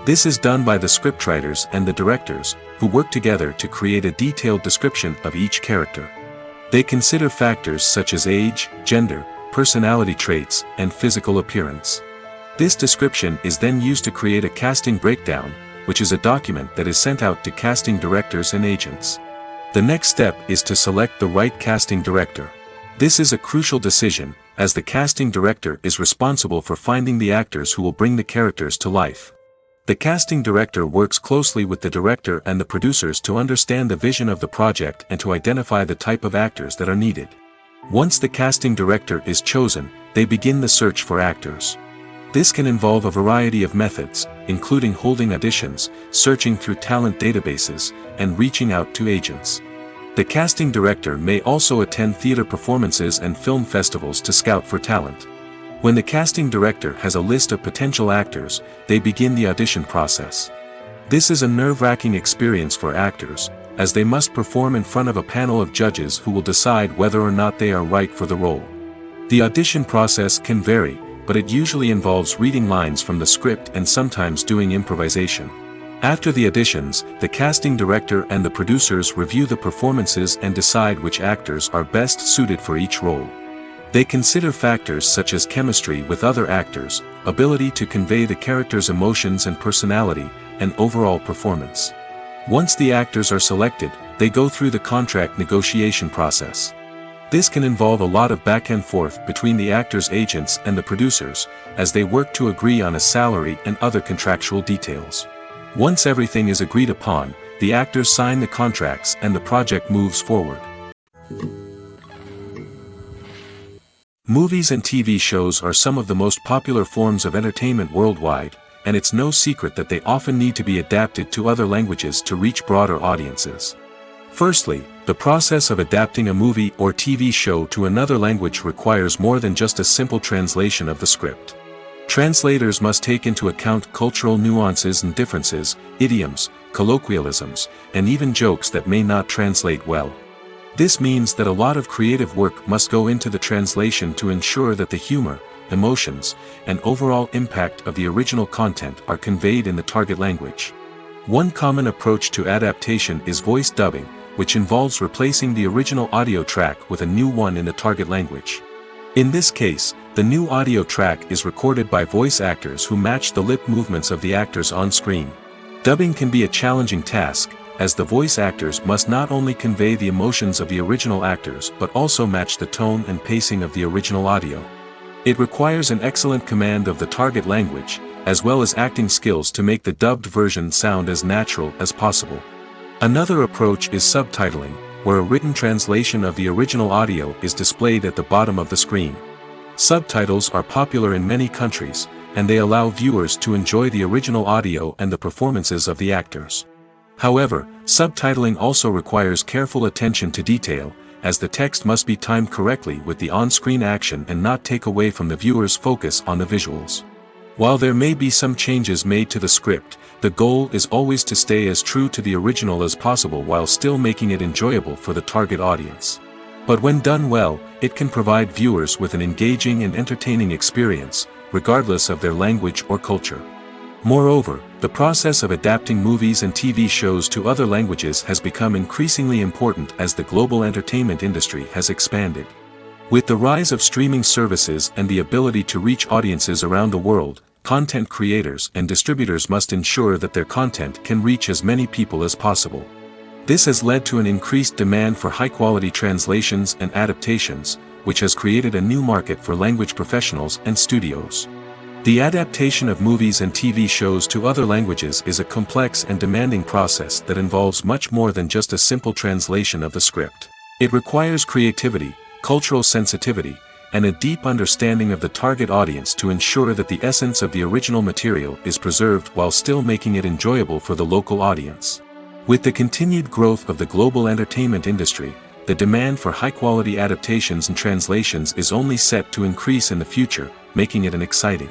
This is done by the scriptwriters and the directors, who work together to create a detailed description of each character. They consider factors such as age, gender, personality traits, and physical appearance. This description is then used to create a casting breakdown, which is a document that is sent out to casting directors and agents. The next step is to select the right casting director. This is a crucial decision, as the casting director is responsible for finding the actors who will bring the characters to life. The casting director works closely with the director and the producers to understand the vision of the project and to identify the type of actors that are needed. Once the casting director is chosen, they begin the search for actors. This can involve a variety of methods, including holding auditions, searching through talent databases, and reaching out to agents. The casting director may also attend theater performances and film festivals to scout for talent. When the casting director has a list of potential actors, they begin the audition process. This is a nerve-wracking experience for actors, as they must perform in front of a panel of judges who will decide whether or not they are right for the role. The audition process can vary, but it usually involves reading lines from the script and sometimes doing improvisation. After the auditions, the casting director and the producers review the performances and decide which actors are best suited for each role. They consider factors such as chemistry with other actors, ability to convey the character's emotions and personality, and overall performance. Once the actors are selected, they go through the contract negotiation process. This can involve a lot of back and forth between the actors' agents and the producers, as they work to agree on a salary and other contractual details. Once everything is agreed upon, the actors sign the contracts and the project moves forward. Movies and TV shows are some of the most popular forms of entertainment worldwide, and it's no secret that they often need to be adapted to other languages to reach broader audiences. Firstly, the process of adapting a movie or TV show to another language requires more than just a simple translation of the script. Translators must take into account cultural nuances and differences, idioms, colloquialisms, and even jokes that may not translate well. This means that a lot of creative work must go into the translation to ensure that the humor, emotions, and overall impact of the original content are conveyed in the target language. One common approach to adaptation is voice dubbing, which involves replacing the original audio track with a new one in the target language. In this case, the new audio track is recorded by voice actors who match the lip movements of the actors on screen. Dubbing can be a challenging task, as the voice actors must not only convey the emotions of the original actors but also match the tone and pacing of the original audio. It requires an excellent command of the target language, as well as acting skills to make the dubbed version sound as natural as possible. Another approach is subtitling, where a written translation of the original audio is displayed at the bottom of the screen. Subtitles are popular in many countries, and they allow viewers to enjoy the original audio and the performances of the actors. However, subtitling also requires careful attention to detail, as the text must be timed correctly with the on-screen action and not take away from the viewer's focus on the visuals. While there may be some changes made to the script, the goal is always to stay as true to the original as possible while still making it enjoyable for the target audience. But when done well, it can provide viewers with an engaging and entertaining experience, regardless of their language or culture. Moreover, the process of adapting movies and TV shows to other languages has become increasingly important as the global entertainment industry has expanded. With the rise of streaming services and the ability to reach audiences around the world, content creators and distributors must ensure that their content can reach as many people as possible. This has led to an increased demand for high-quality translations and adaptations, which has created a new market for language professionals and studios. The adaptation of movies and TV shows to other languages is a complex and demanding process that involves much more than just a simple translation of the script. It requires creativity, cultural sensitivity, and a deep understanding of the target audience to ensure that the essence of the original material is preserved while still making it enjoyable for the local audience. With the continued growth of the global entertainment industry, the demand for high-quality adaptations and translations is only set to increase in the future, making it an exciting